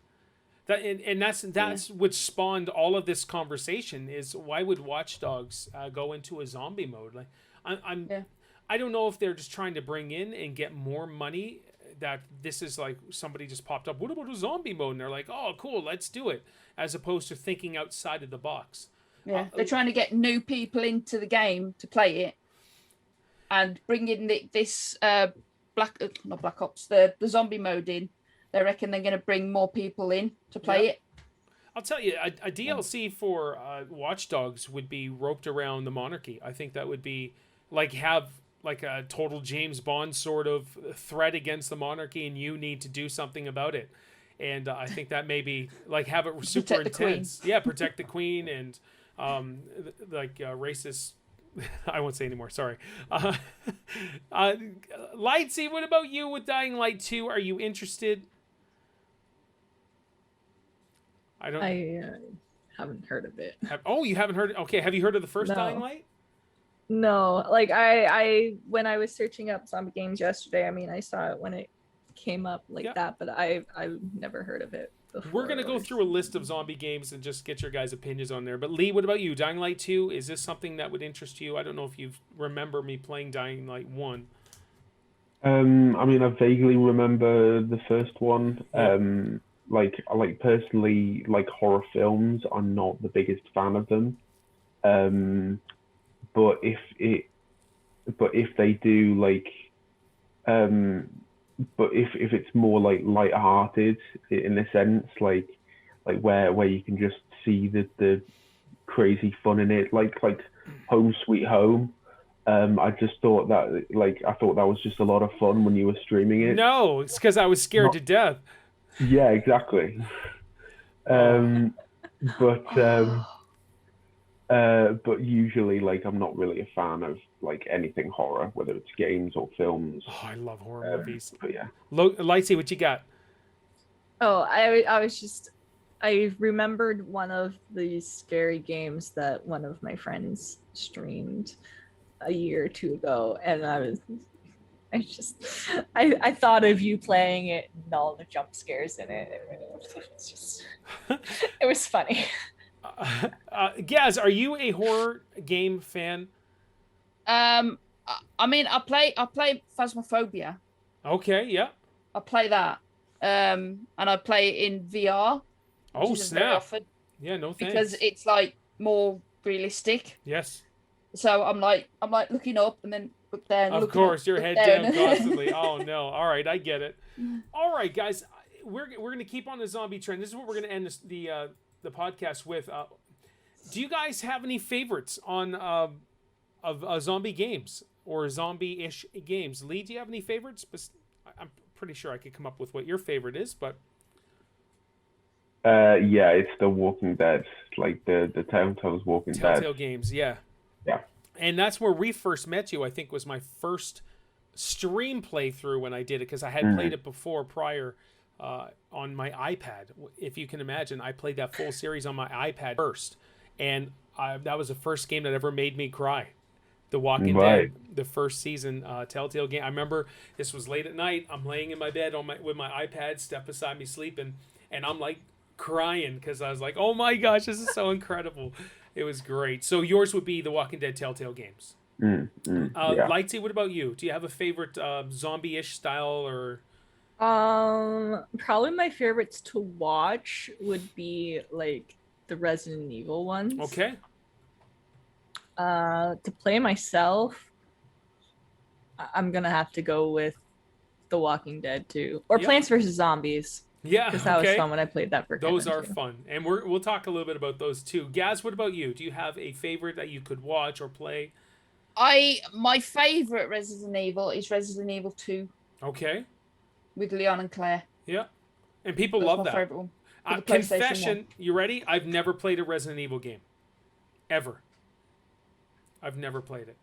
That's what spawned all of this conversation is why would Watch Dogs go into a zombie mode? Like I don't know if they're just trying to bring in and get more money, that this is like somebody just popped up, what about a zombie mode? And they're like, oh, cool, let's do it, as opposed to thinking outside of the box. Yeah, they're trying to get new people into the game to play it and bring in this not Black Ops, the zombie mode in. They reckon they're going to bring more people in to play it. I'll tell you, a DLC for Watch Dogs would be roped around the monarchy. I think that would be have a total James Bond sort of threat against the monarchy, and you need to do something about it. And I think that maybe have it super intense. Yeah, protect the queen and racist. I won't say anymore. Sorry. Lightsy, what about you with Dying Light 2? Are you interested? I haven't heard of it. You haven't heard? Okay, have you heard of the first Dying Light? No, I when I was searching up zombie games yesterday, I mean, I saw it when it came up like Yeah. that, but I've never heard of it before. We're gonna go through a list of zombie games and just get your guys' opinions on there. But Lee, what about you? Dying Light 2, is this something that would interest you? I don't know if you remember me playing Dying Light 1. I mean, I vaguely remember the first one. Yeah. Like personally, like horror films, I'm not the biggest fan of them. But if they do like, but if it's more like light-hearted in a sense, like where you can just see the crazy fun in it, like Home Sweet Home. I just thought that I thought that was just a lot of fun when you were streaming it. No, it's because I was scared to death. Yeah, exactly. But usually, like, I'm not really a fan of like anything horror, whether it's games or films. Oh, I love horror movies. But yeah, Lightsy, what you got? Oh, I remembered one of the scary games that one of my friends streamed a year or two ago, and I thought of you playing it and all the jump scares in it. It was funny. Gaz, are you a horror game fan? I mean, I play Phasmophobia. Okay, yeah. I play that. And I play it in VR. Oh, which isn't very snap. often, Yeah, no thanks. because it's like more realistic. Yes. So I'm like looking up and then up there. And Of course, your head down down constantly. Oh no! All right, I get it. All right, guys, we're gonna keep on the zombie trend. This is what we're gonna end the podcast with. Do you guys have any favorites on of zombie games or zombie-ish games? Lee, do you have any favorites? I'm pretty sure I could come up with what your favorite is, but yeah, it's The Walking Dead, like the Telltale's Walking Telltale Dead. games, yeah. Yeah. And that's where we first met you. I think was my first stream playthrough when I did it, because I had played it before prior on my iPad. If you can imagine, I played that full series on my iPad first, and that was the first game that ever made me cry. The Walking Dead, the first season Telltale game. I remember this was late at night. I'm laying in my bed with my iPad, Steph beside me sleeping, and I'm like crying because I was like, "Oh my gosh, this is so incredible!" It was great. So yours would be the Walking Dead Telltale games. Yeah. Lightsy, what about you? Do you have a favorite zombie-ish style or? Probably my favorites to watch would be like the Resident Evil ones. Okay. To play myself, I'm gonna have to go with The Walking Dead too, or Plants vs Zombies. Yeah, because that was fun when I played that for those Kevin, are too. fun, and we'll talk a little bit about those too. Gaz, what about you? Do you have a favorite that you could watch or play? My favorite Resident Evil is Resident Evil 2 Okay. with Leon and Claire. Yeah, and people That's love my that. favorite one. For the PlayStation Confession, one. you ready? I've never played a Resident Evil game, ever. I've never played it,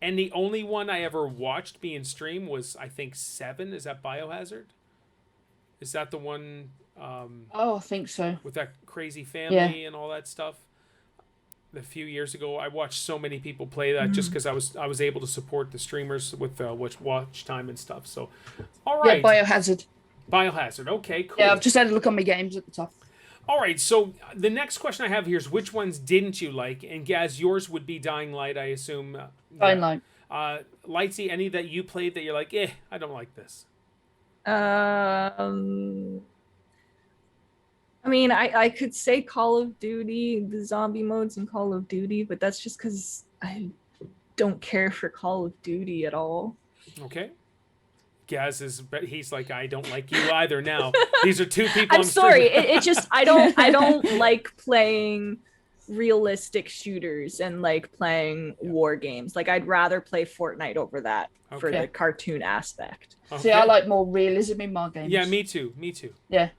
and the only one I ever watched being streamed was, I think, 7. Is that Biohazard? Is that the one? Oh, I think so. With that crazy family and all that stuff. A few years ago, I watched so many people play that just because I was able to support the streamers with watch time and stuff. So, all right. Yeah, Biohazard. Biohazard. Okay, cool. Yeah, I've just had a look on my games at the top. All right. So the next question I have here is, which ones didn't you like? And Gaz, yours would be Dying Light, I assume. Dying Light. Lightsy, any that you played that you're like, I don't like this. I mean, I could say Call of Duty, the zombie modes in Call of Duty, but that's just because I don't care for Call of Duty at all. Okay. Gaz he's like, I don't like you either now. These are two people. I'm sorry. It just, I don't like playing realistic shooters and like playing war games. Like, I'd rather play Fortnite over that for the cartoon aspect. Okay. See, I like more realism in my games. Yeah, me too. Yeah.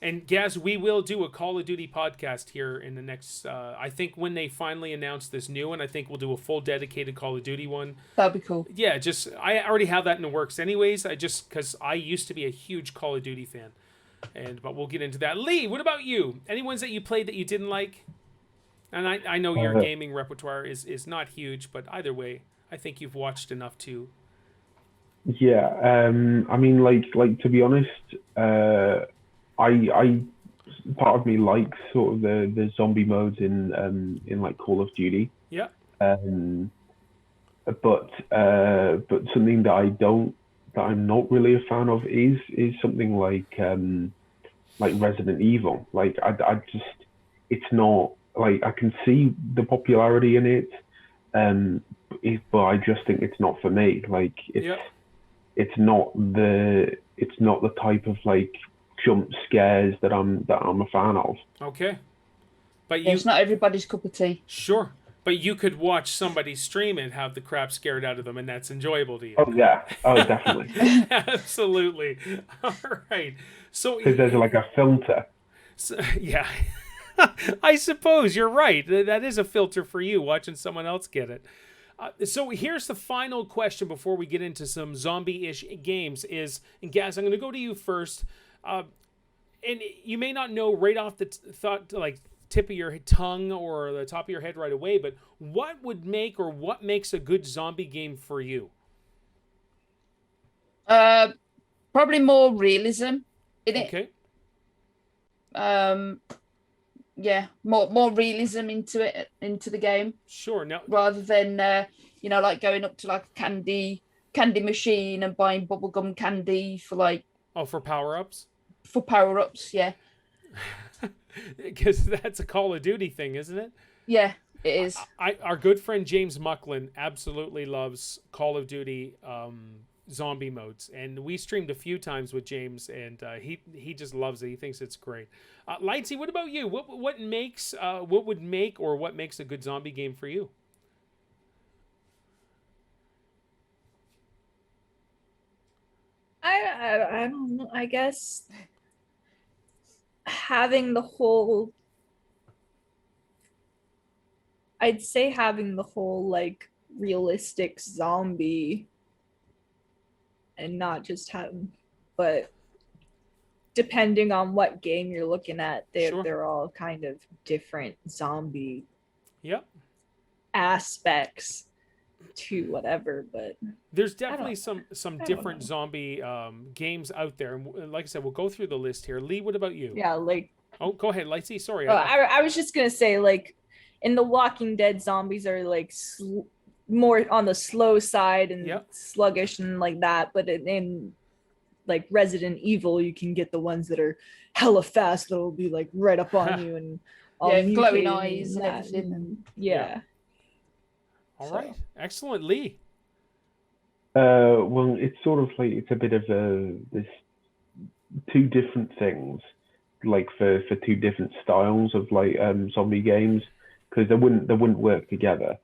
And Gaz, we will do a Call of Duty podcast here in the next, I think when they finally announce this new one, I think we'll do a full dedicated Call of Duty one. That'd be cool. Yeah, I already have that in the works anyways. Because I used to be a huge Call of Duty fan. But we'll get into that. Lee, what about you? Any ones that you played that you didn't like? And I know your gaming repertoire is not huge, but either way, I think you've watched enough to Yeah, I mean, like to be honest, I part of me likes sort of the zombie modes in like Call of Duty. Yeah. Um, but something that I'm not really a fan of is something like Resident Evil. Like I just it's not like I can see the popularity in it, um, but I just think it's not for me. Like Yeah. it's not the type of like jump scares that I'm a fan of. Okay. But Yeah, you it's not everybody's cup of tea. sure. But you could watch somebody stream it, have the crap scared out of them, and that's enjoyable to you. Oh yeah, oh definitely. Absolutely. All right. So, Because there's like a filter. yeah. I suppose you're right. That is a filter for you watching someone else get it. So here's the final question before we get into some zombie-ish games. And Gaz, I'm going to go to you first. And you may not know right off the thought, like tip of your tongue or the top of your head right away, but what would make or what makes a good zombie game for you? Probably more realism in it. Okay. Yeah, more realism into the game Sure. Now, rather than like going up to like a candy machine and buying bubblegum candy for for power-ups? for power-ups. Yeah, Because that's a Call of Duty thing, isn't it? yeah, it is. Our good friend James Mucklin absolutely loves Call of Duty zombie modes, and we streamed a few times with James, and he just loves it. He thinks it's great. Lightsy, what about you? What would make or what makes a good zombie game for you? I don't know. I guess having the whole, I'd say having the whole like realistic zombie and not just having, but depending on what game you're looking at, Sure. they're all kind of different zombie Yep. aspects to whatever, but There's definitely don't- some don't different know. zombie games out there, and like I said, we'll go through the list here. Lee, what about you? yeah, like Oh, go ahead, Lightsy. Sorry. I was just gonna say, like, in The Walking Dead, zombies are like more on the slow side and Yep. sluggish and like that. But in like Resident Evil, you can get the ones that are hella fast that'll be like right up on you and all Yeah, glowing mutated eyes and that, everything. yeah. All So- right. Excellent, Lee. Well, it's sort of like it's a bit of this two different things, like for two different styles of like zombie games, because they wouldn't work together.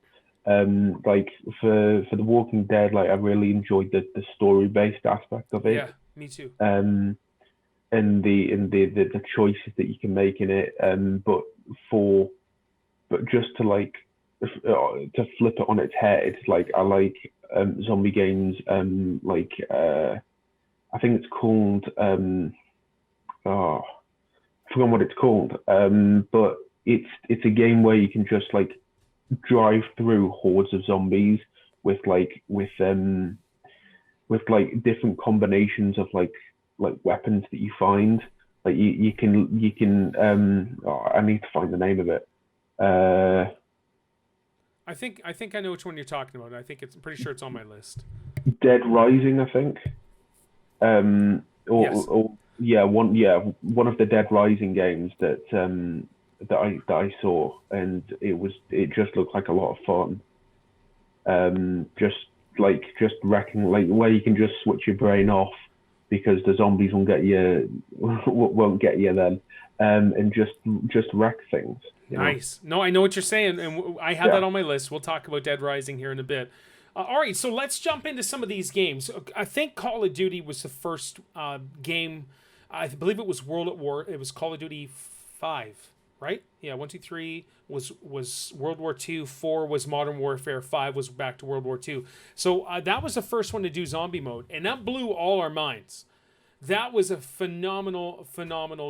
Like for The Walking Dead, like I really enjoyed the story based aspect of it. Yeah, me too. And the choices that you can make in it. But just to like to flip it on its head, like I like zombie games. I think it's called I forgot what it's called. But it's a game where you can just like drive through hordes of zombies with different combinations of like weapons that you find. Like you can I need to find the name of it. I think I know which one you're talking about. I think I'm pretty sure it's on my list. Dead Rising, I think. Yes. One of the Dead Rising games that I saw, and it just looked like a lot of fun. Just wrecking, like where you can just switch your brain off because the zombies won't get you then, and just wreck things. You know? Nice. No, I know what you're saying, and I have that on my list. We'll talk about Dead Rising here in a bit. All right, so let's jump into some of these games. I think Call of Duty was the first game. I believe it was World at War. It was Call of Duty 5, right? Yeah, 1, 2, 3 was World War II. 4 was Modern Warfare. 5 was back to World War II. So that was the first one to do zombie mode, and that blew all our minds. That was a phenomenal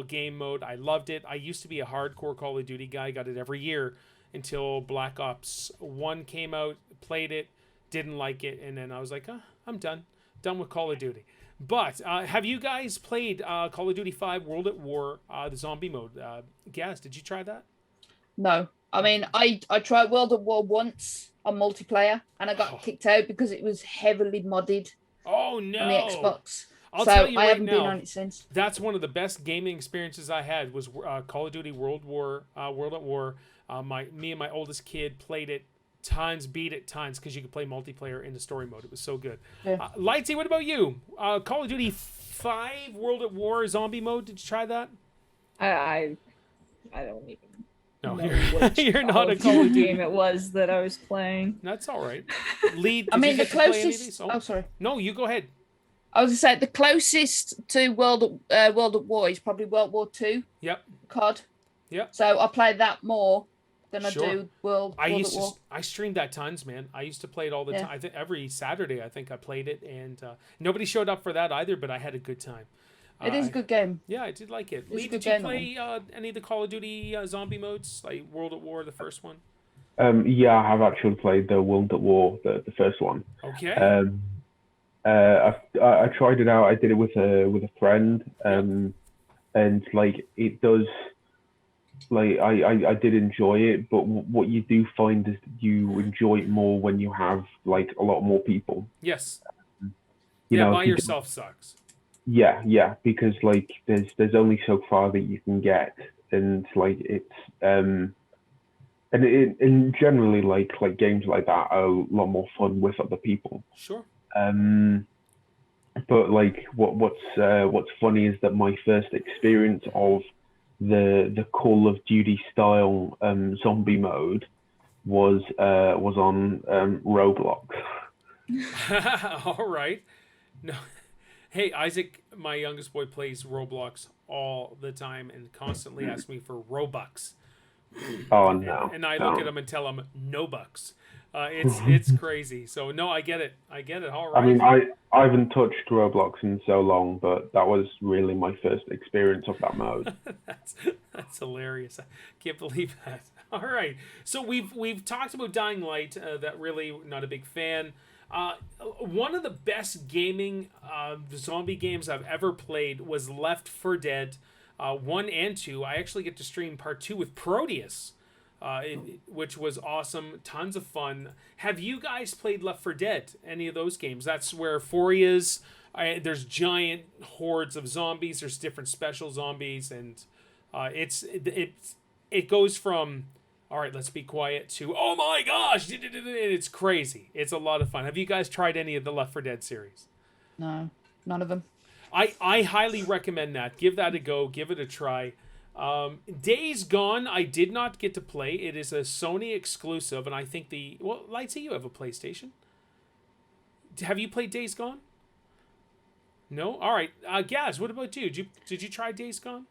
game mode. I loved it. I used to be a hardcore Call of Duty guy. Got it every year until Black Ops 1 came out. Played it, didn't like it, and then I was like, I'm done. Done with Call of Duty. But have you guys played Call of Duty 5 World at War, the zombie mode? Gaz, did you try that? No. I mean, I tried World at War once on multiplayer, and I got kicked out because it was heavily modded Oh, no. on the Xbox. I'll so tell you I right haven't been now, on it since. that's one of the best gaming experiences I had was Call of Duty World at War. Me and my oldest kid played it tons, beat it tons, because you could play multiplayer in the story mode. It was so good. Yeah. Lightsy, what about you? Call of Duty 5 World at War zombie mode. Did you try that? I don't even No, know which you're not a Call of Duty game it was that I was playing. That's all right. Lead. I mean, did you the get to play any of closest. these? Oh, sorry. No, you go ahead. I was gonna say the closest to World at War is probably World War II Yep. COD. Yep. So I play that more than Sure. I do World at War. I streamed that tons, man. I used to play it all the Yeah. time. I think every Saturday I think I played it, and nobody showed up for that either. But I had a good time. It is a good game. Yeah, I did like it. It's a Lee, good did you game, play any of the Call of Duty zombie modes, like World at War, the first one? Yeah, I have actually played the World at War, the first one. Okay. I tried it out. I did it with a friend, and like it does, like I did enjoy it. But what you do find is you enjoy it more when you have like a lot more people. Yes. You know, by if you yourself sucks. Yeah, because like there's only so far that you can get, and like it's and generally like games like that are a lot more fun with other people. Sure. But like what's funny is that my first experience of the Call of Duty style zombie mode was on Roblox. All right. No. Hey, Isaac, my youngest boy, plays Roblox all the time and constantly asks me for Robux. Oh no! And I look at him and tell him no bucks. It's crazy. So no, I get it. All right. I mean, I haven't touched Roblox in so long, but that was really my first experience of that mode. that's hilarious. I can't believe that. All right. So we've talked about Dying Light. That really not a big fan. One of the best gaming zombie games I've ever played was Left 4 Dead 1 and 2. I actually get to stream part 2 with Proteus, which was awesome. Tons of fun. Have you guys played Left 4 Dead? Any of those games? That's where 4 is. There's giant hordes of zombies. There's different special zombies, and it goes from all right, let's be quiet to oh my gosh, it's crazy. It's a lot of fun. Have you guys tried any of the Left 4 Dead series? No, none of them. I highly recommend that. Give that a go. Give it a try. Days Gone, I did not get to play. It is a Sony exclusive, and I think Lightsy, you have a PlayStation. Have you played Days Gone? No? All right. Gaz, what about you? Did you try Days Gone?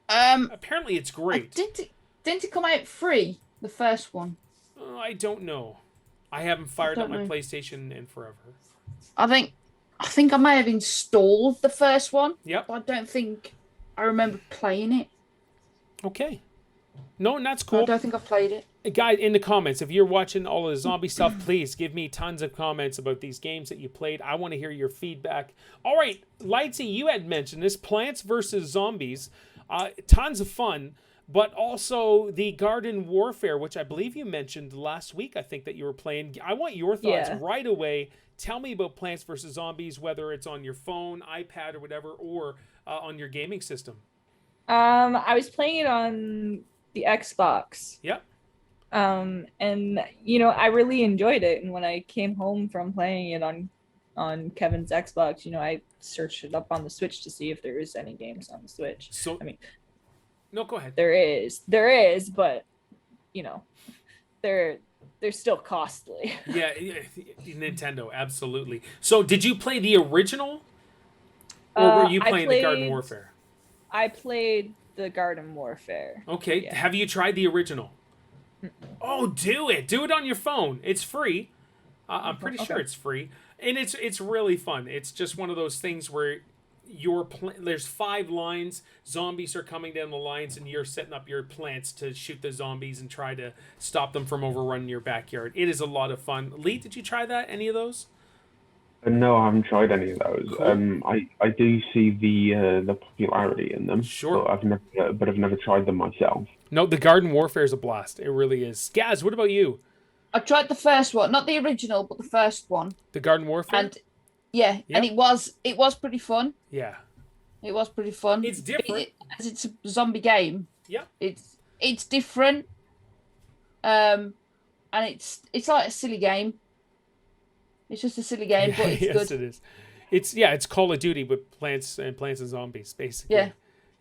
Apparently it's great. Didn't it come out free, the first one? I don't know. I haven't fired up my PlayStation in forever. I think I may have installed the first one. Yep. But I don't think I remember playing it. Okay. No, and that's cool. I don't think I've played it. Guys, in the comments, if you're watching all of the zombie stuff, please give me tons of comments about these games that you played. I want to hear your feedback. All right, Lightsy, you had mentioned this, Plants vs. Zombies. Tons of fun, but also the Garden Warfare, which I believe you mentioned last week, I think, that you were playing. I want your thoughts right away. Tell me about Plants vs. Zombies, whether it's on your phone, iPad, or whatever, or on your gaming system. I was playing it on the Xbox. Yep. And I really enjoyed it. And when I came home from playing it on Kevin's Xbox, I searched it up on the Switch to see if there is any games on the Switch. So, I mean, no, go ahead. there is, but they're still costly. Yeah, Nintendo, absolutely. So, did you play the original, or were you playing the Garden Warfare? I played the Garden Warfare. Okay, yeah. Have you tried the original? Oh, do it on your phone. It's free. I'm pretty sure it's free, and it's really fun. It's just one of those things where there's 5 lines. Zombies are coming down the lines, and you're setting up your plants to shoot the zombies and try to stop them from overrunning your backyard. It is a lot of fun. Lee, did you try that? Any of those? No, I haven't tried any of those. Cool. I do see the popularity in them, Sure. but I've never tried them myself. No, the Garden Warfare is a blast. It really is. Gaz, what about you? I tried the first one, not the original, but the first one, The Garden Warfare? and yeah, and Yep. it was pretty fun. Yeah. It was pretty fun. It's different. As it's a zombie game. Yep. It's different. And it's like a silly game. It's just a silly game, but it's Yes, good. it is. It's Call of Duty with plants and zombies, basically. Yeah.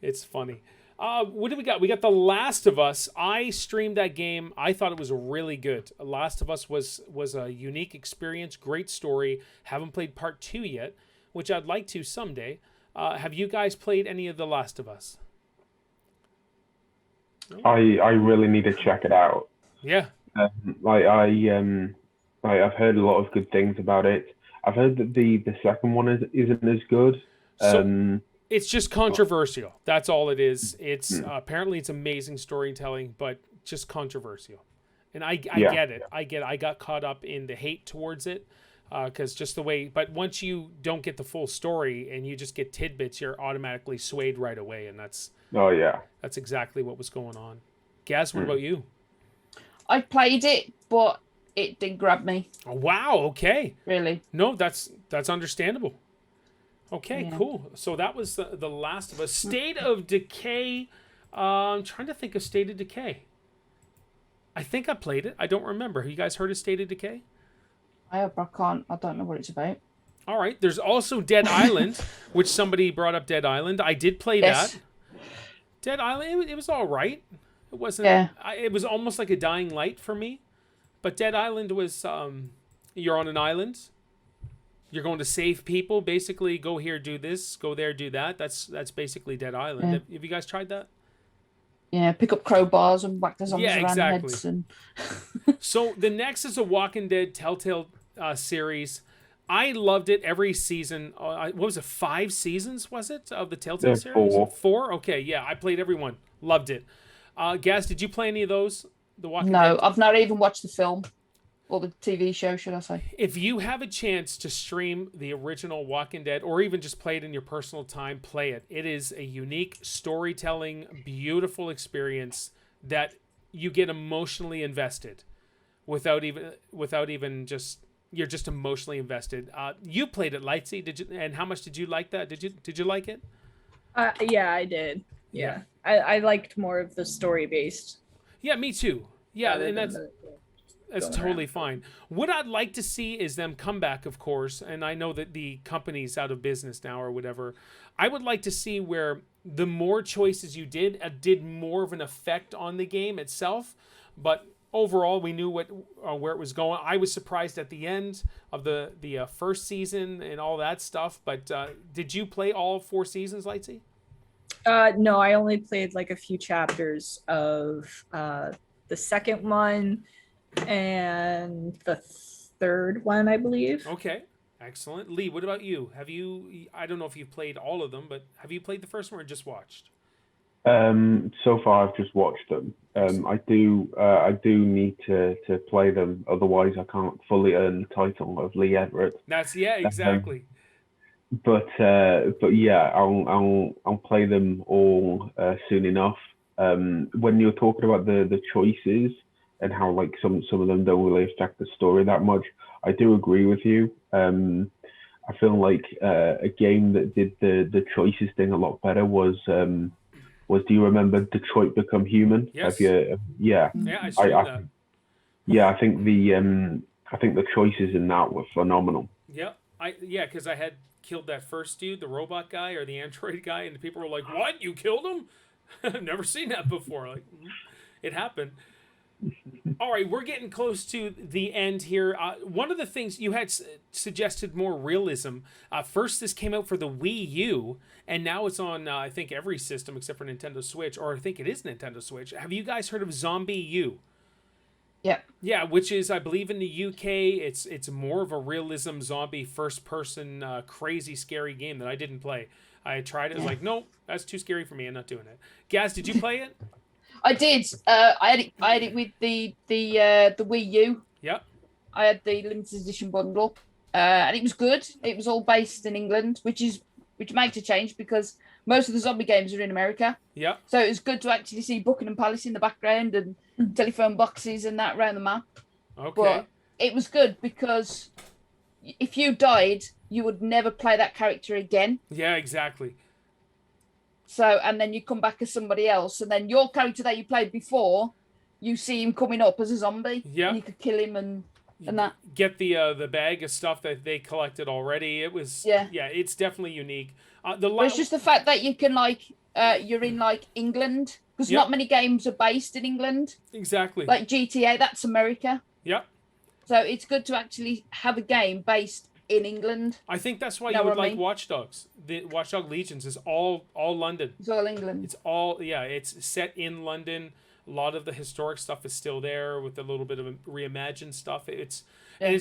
It's funny. What do we got? We got The Last of Us. I streamed that game. I thought it was really good. Last of Us was a unique experience, great story. Haven't played part 2 yet, which I'd like to someday. Have you guys played any of The Last of Us? I really need to check it out. Yeah. Like I've heard a lot of good things about it. I've heard that the second one isn't as good. So it's just controversial. That's all it is. It's apparently it's amazing storytelling, but just controversial. And I get it. I got caught up in the hate towards it because just the way. But once you don't get the full story and you just get tidbits, you're automatically swayed right away, and that's exactly what was going on. Gaz, what about you? I played it, but it didn't grab me. Oh, wow. Okay. Really. No, that's understandable. Okay, Yeah. cool. So that was the Last of Us. State of Decay. I'm trying to think of State of Decay. I think I played it. I don't remember. Have you guys heard of State of Decay? I don't know what it's about. All right. There's also Dead Island, which somebody brought up. Dead Island. I did play that. Dead Island. It was all right. It wasn't. Yeah. It was almost like a Dying Light for me. But Dead Island was. You're on an island. You're going to save people. Basically, go here, do this. Go there, do that. That's basically Dead Island. Yeah. Have you guys tried that? Yeah, pick up crowbars and whack the zombies around exactly. heads. And So the next is a Walking Dead Telltale series. I loved it every season. What was it? 5 seasons was it of the Telltale series? 4. 4? Okay, yeah. I played every one. Loved it. Gaz, did you play any of those? The Walking no, Dead? I've not even watched the film or the TV show, should I say? If you have a chance to stream the original Walking Dead or even just play it in your personal time, play it. It is a unique storytelling, beautiful experience that you get emotionally invested without even just you're just emotionally invested. You played it, Lightsy, did you? And how much did you like that? Did you like it? Yeah, I did. Yeah. I liked more of the story based. Yeah, me too. Yeah, and that's going totally around. fine. What I'd like to see is them come back, of course, and I know that the company's out of business now or whatever. I would like to see where the more choices you did more of an effect on the game itself, but overall we knew where it was going. I was surprised at the end of the first season and all that stuff, but did you play all 4 seasons, Lightsy? No, I only played like a few chapters of the second one and the third one, I believe. Okay, excellent. Lee, what about you? I don't know if you've played all of them, but have you played the first one or just watched? So far, I've just watched them. I do need to play them, otherwise I can't fully earn the title of Lee Everett. Exactly. But yeah, I'll play them all soon enough. When you're talking about the choices and how like some of them don't really affect the story that much, I do agree with you. I feel like a game that did the choices thing a lot better was do you remember Detroit Become Human? Yes. Yeah. Yeah, I streamed that. Yeah, I think the choices in that were phenomenal. Yeah, because I had killed that first dude, the robot guy or the android guy, and the people were like, "What? You killed him? I've never seen that before." Like, it happened. All right, we're getting close to the end here. One of the things you had suggested more realism. First, this came out for the Wii U, and now it's on, I think, every system except for Nintendo Switch, or I think it is Nintendo Switch. Have you guys heard of Zombie U? Yeah. Yeah, which is, I believe, in the UK, it's more of a realism zombie first-person crazy scary game that I didn't play. I tried it. I was like, nope, that's too scary for me. I'm not doing it. Gaz, did you play it? I did. I had it with the Wii U. Yep. I had the limited edition bundle. and it was good. It was all based in England, which makes a change because most of the zombie games are in America. Yeah. So it was good to actually see Buckingham Palace in the background and telephone boxes and that around the map. Okay. But it was good because if you died, you would never play that character again. Yeah, exactly. So, and then you come back as somebody else, and then your character that you played before, you see him coming up as a zombie. Yeah. And you could kill him and that. Get the bag of stuff that they collected already. It was yeah, it's definitely unique. But it's just the fact that you can you're in England because not many games are based in England. Exactly. Like GTA, that's America. Yeah. So it's good to actually have a game based in England. I think that's why you would like Watch Dogs. The Watch Dog Legions is all London. It's all England. It's all it's set in London. A lot of the historic stuff is still there with a little bit of reimagined stuff. And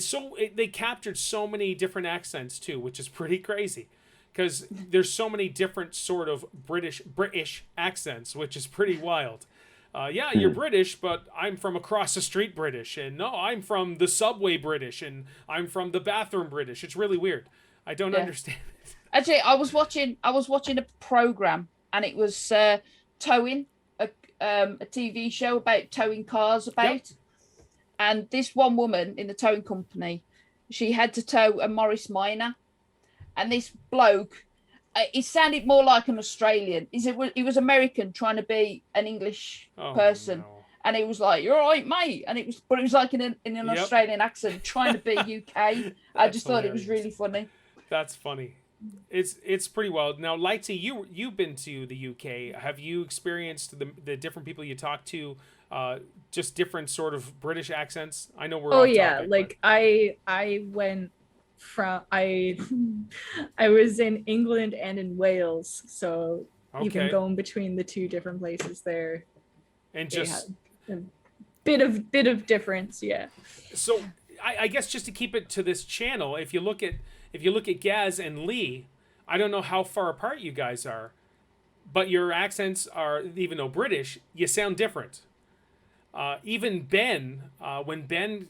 they captured so many different accents too, which is pretty crazy. Because there's so many different sort of British accents, which is pretty wild. You're British, but I'm from across the street British, and no, I'm from the subway British, and I'm from the bathroom British. It's really weird. I don't understand it. Actually, I was watching a program, and it was towing a TV show about towing cars and this one woman in the towing company, she had to tow a Morris Minor, and this bloke. It sounded more like an Australian. He was American trying to be an English person. No. And it was like, "You're all right, mate." And it was like in an Australian accent trying to be UK. I just thought it was really funny. That's funny. It's pretty wild. Now, Lightsy, you've been to the UK. Have you experienced the different people you talk to? Just different sort of British accents. I know we're. Oh yeah, topic, like but... I went. I was in England and in Wales, so even going between the two different places there, and just a bit of difference, yeah. So I guess just to keep it to this channel, if you look at Gaz and Lee, I don't know how far apart you guys are, but your accents are, even though British, you sound different. Even Ben, when Ben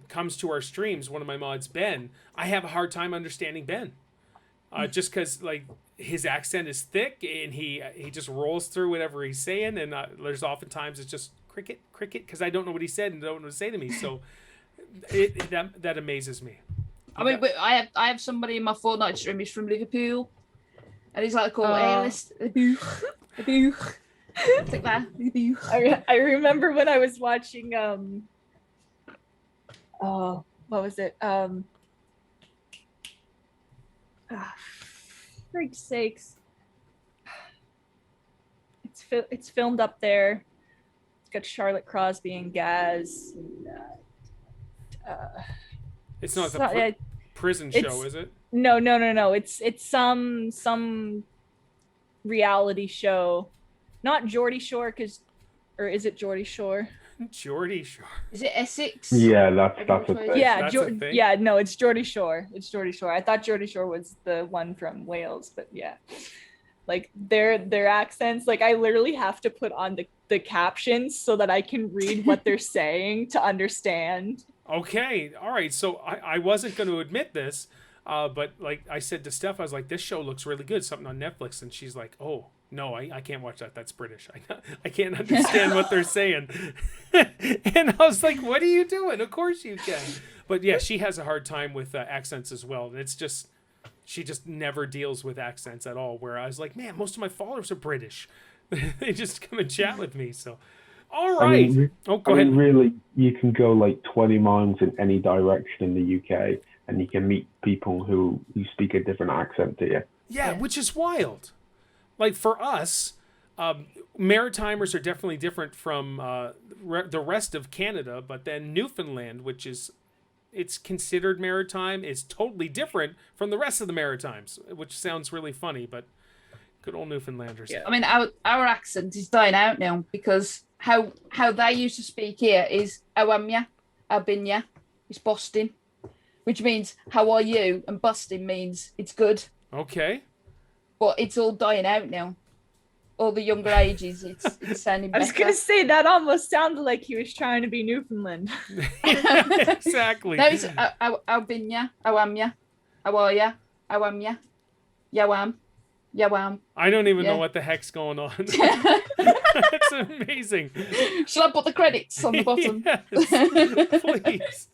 comes to our streams, one of my mods, Ben, I have a hard time understanding Ben. Just because his accent is thick and he just rolls through whatever he's saying, and there's oftentimes it's just cricket because I don't know what he said and don't know what to say to me. So that amazes me. I mean, but I have somebody in my Fortnite stream. He's from Liverpool, and he's like called A-list. Like that. I remember when I was watching what was it? Freak's sakes. It's filmed up there. It's got Charlotte Crosby and Gaz. It's not the prison show, is it? No. It's some reality show. Not Geordie Shore, or is it Geordie Shore? Geordie Shore. Is it Essex? Yeah, that's a thing. Yeah, no, it's Geordie Shore. It's Geordie Shore. I thought Geordie Shore was the one from Wales, but yeah. Like their accents, I literally have to put on the captions so that I can read what they're saying to understand. Okay, all right. So I wasn't going to admit this, but I said to Steph, I was like, this show looks really good, something on Netflix, and she's like, oh. No, I can't watch that. That's British. I can't understand what they're saying. And I was like, what are you doing? Of course you can. But yeah, she has a hard time with accents as well. And it's just, she just never deals with accents at all. Where I was like, man, most of my followers are British. They just come and chat with me. So, all right. Go ahead. Really, you can go 20 miles in any direction in the UK and you can meet people who speak a different accent to you. Yeah, which is wild. For us, Maritimers are definitely different from the rest of Canada, but then Newfoundland, which is, it's considered maritime, is totally different from the rest of the Maritimes, which sounds really funny, but good old Newfoundlanders. Yeah. I mean, our accent is dying out now because how they used to speak here is Awamya, Abinya, it's Boston, which means how are you, and Boston means it's good. Okay. But it's all dying out now. or the younger ages, it's sounding I better. was gonna say that almost sounded like he was trying to be Newfoundland. Exactly. No, it's Albinya, Awamya, Awaya, Awamya, Yawam, Yawam. I don't even know Yeah. what the heck's going on. That's amazing. Shall I put the credits on the bottom? Yes, please.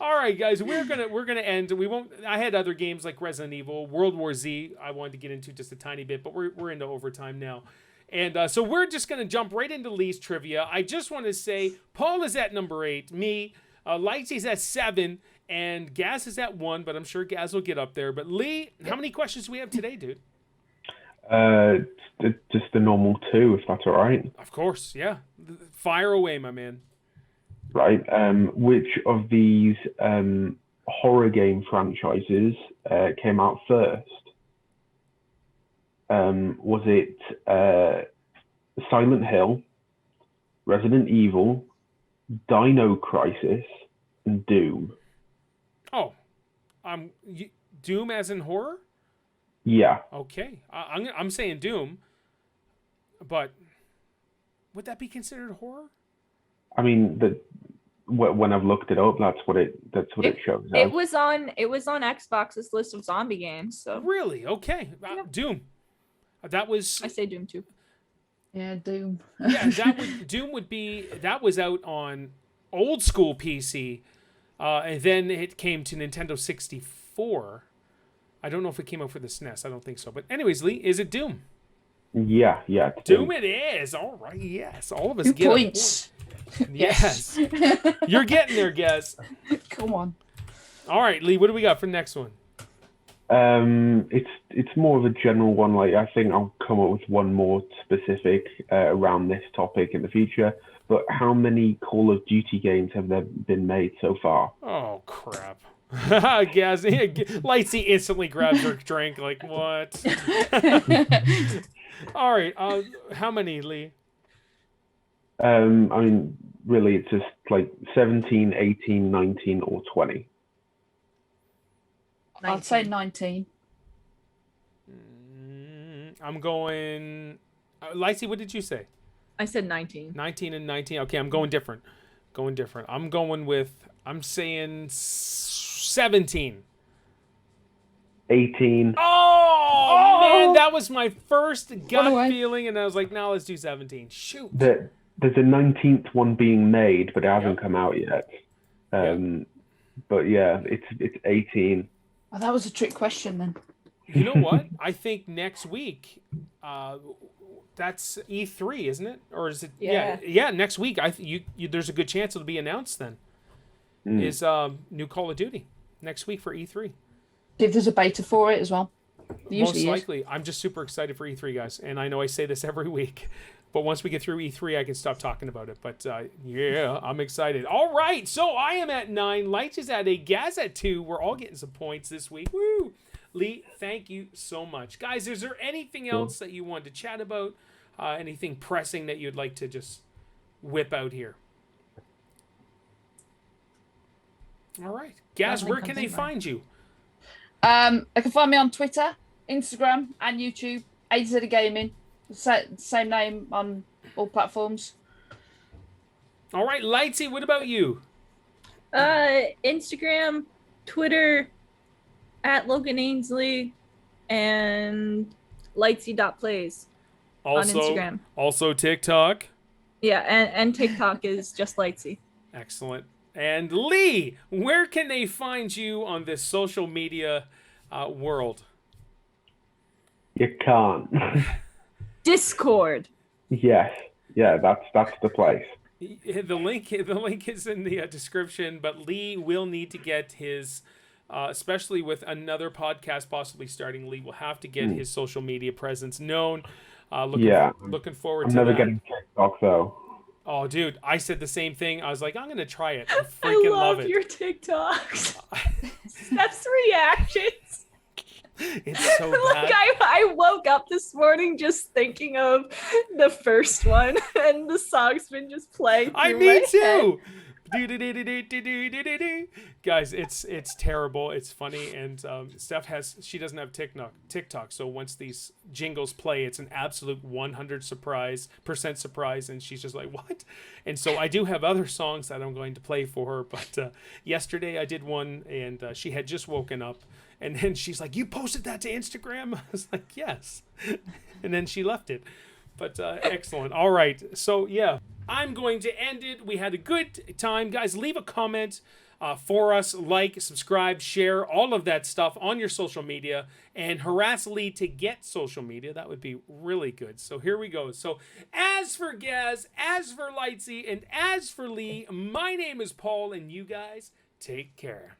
All right, guys, we're gonna end. We won't. I had other games like Resident Evil, World War Z. I wanted to get into just a tiny bit, but we're into overtime now, and so we're just gonna jump right into Lee's trivia. I just want to say Paul is at number 8, me, Lightsy's at 7, and Gaz is at 1. But I'm sure Gaz will get up there. But Lee, how many questions do we have today, dude? Just the normal 2, if that's all right. Of course, yeah. Fire away, my man. Right. Which of these horror game franchises came out first? Was it Silent Hill, Resident Evil, Dino Crisis, and Doom? Oh, Doom as in horror? Yeah. Okay, I'm saying Doom, but would that be considered horror? I mean, when I've looked it up, that's what it shows. It was on Xbox's list of zombie games. So Really? Okay, Doom. That was I say Doom too. Yeah, Doom. yeah. Doom would be that was out on old school PC, and then it came to Nintendo 64. I don't know if it came out for the SNES. I don't think so. But anyways, Lee, is it Doom? Yeah. Doom it is. All right. Yes. All of us 2 get points. a point. Yes. You're getting there, guys. Come on. All right, Lee. What do we got for the next one? It's more of a general one. Like, I think I'll come up with one more specific around this topic in the future. But how many Call of Duty games have there been made so far? Oh crap. Gaz, Lightsy instantly grabs her drink. Like what? All right. How many, Lee? I mean, really, it's just like 17, 18, 19, or 20. I'd say 19. I'm going. Lightsy, what did you say? I said 19. 19 and 19. Okay, I'm going different. I'm going with. I'm saying 17. 18. Oh, man, that was my first gut away. feeling, and I was like, "No, let's do 17." Shoot. There's a 19th one being made, but it hasn't come out yet. But yeah, it's 18. Oh, that was a trick question then. You know what? I think next week, that's E3, isn't it? Or is it? Yeah. Next week, there's a good chance it'll be announced. Then is new Call of Duty next week for E3. If there's a beta for it as well. Most likely. I'm just super excited for E3, guys, and I know I say this every week, but once we get through E3, I can stop talking about it. But yeah, I'm excited. All right, so I am at 9. Lights is at 8. Gaz at 2. We're all getting some points this week. Woo! Lee, thank you so much. Guys, is there anything else that you want to chat about? Anything pressing that you'd like to just whip out here? All right. Gaz, where can they find you? They can find me on Twitter, Instagram, and YouTube. A2Z Of Gaming. Same name on all platforms. All right, Lightsy, what about you? Instagram, Twitter, at Logan Ainsley, and Lightsy.plays on Instagram. Also TikTok. Yeah, and TikTok is just Lightsy. Excellent. And Lee, where can they find you on this social media world? You can't. Discord. Yes. Yeah, that's the place. The link is in the description, but Lee will need to get his, especially with another podcast possibly starting, Lee will have to get his social media presence known. Looking forward I'm to never that. getting TikTok though. Oh, dude, I said the same thing. I was like, I'm going to try it. I freaking love it. your TikToks. That's reactions. It's so bad. Like I woke up this morning just thinking of the first one, and the song's been just playing through Me my too. Guys, it's terrible. It's funny, and Steph she doesn't have TikTok, so once these jingles play, it's an absolute 100% surprise, and she's just like, what? And so I do have other songs that I'm going to play for her, but yesterday I did one, and she had just woken up, and then she's like, you posted that to Instagram? I was like, yes. And then she left it. But excellent. All right. So, yeah, I'm going to end it. We had a good time. Guys, leave a comment for us. Like, subscribe, share, all of that stuff on your social media. And harass Lee to get social media. That would be really good. So here we go. So as for Gaz, as for Lightsy, and as for Lee, my name is Paul. And you guys take care.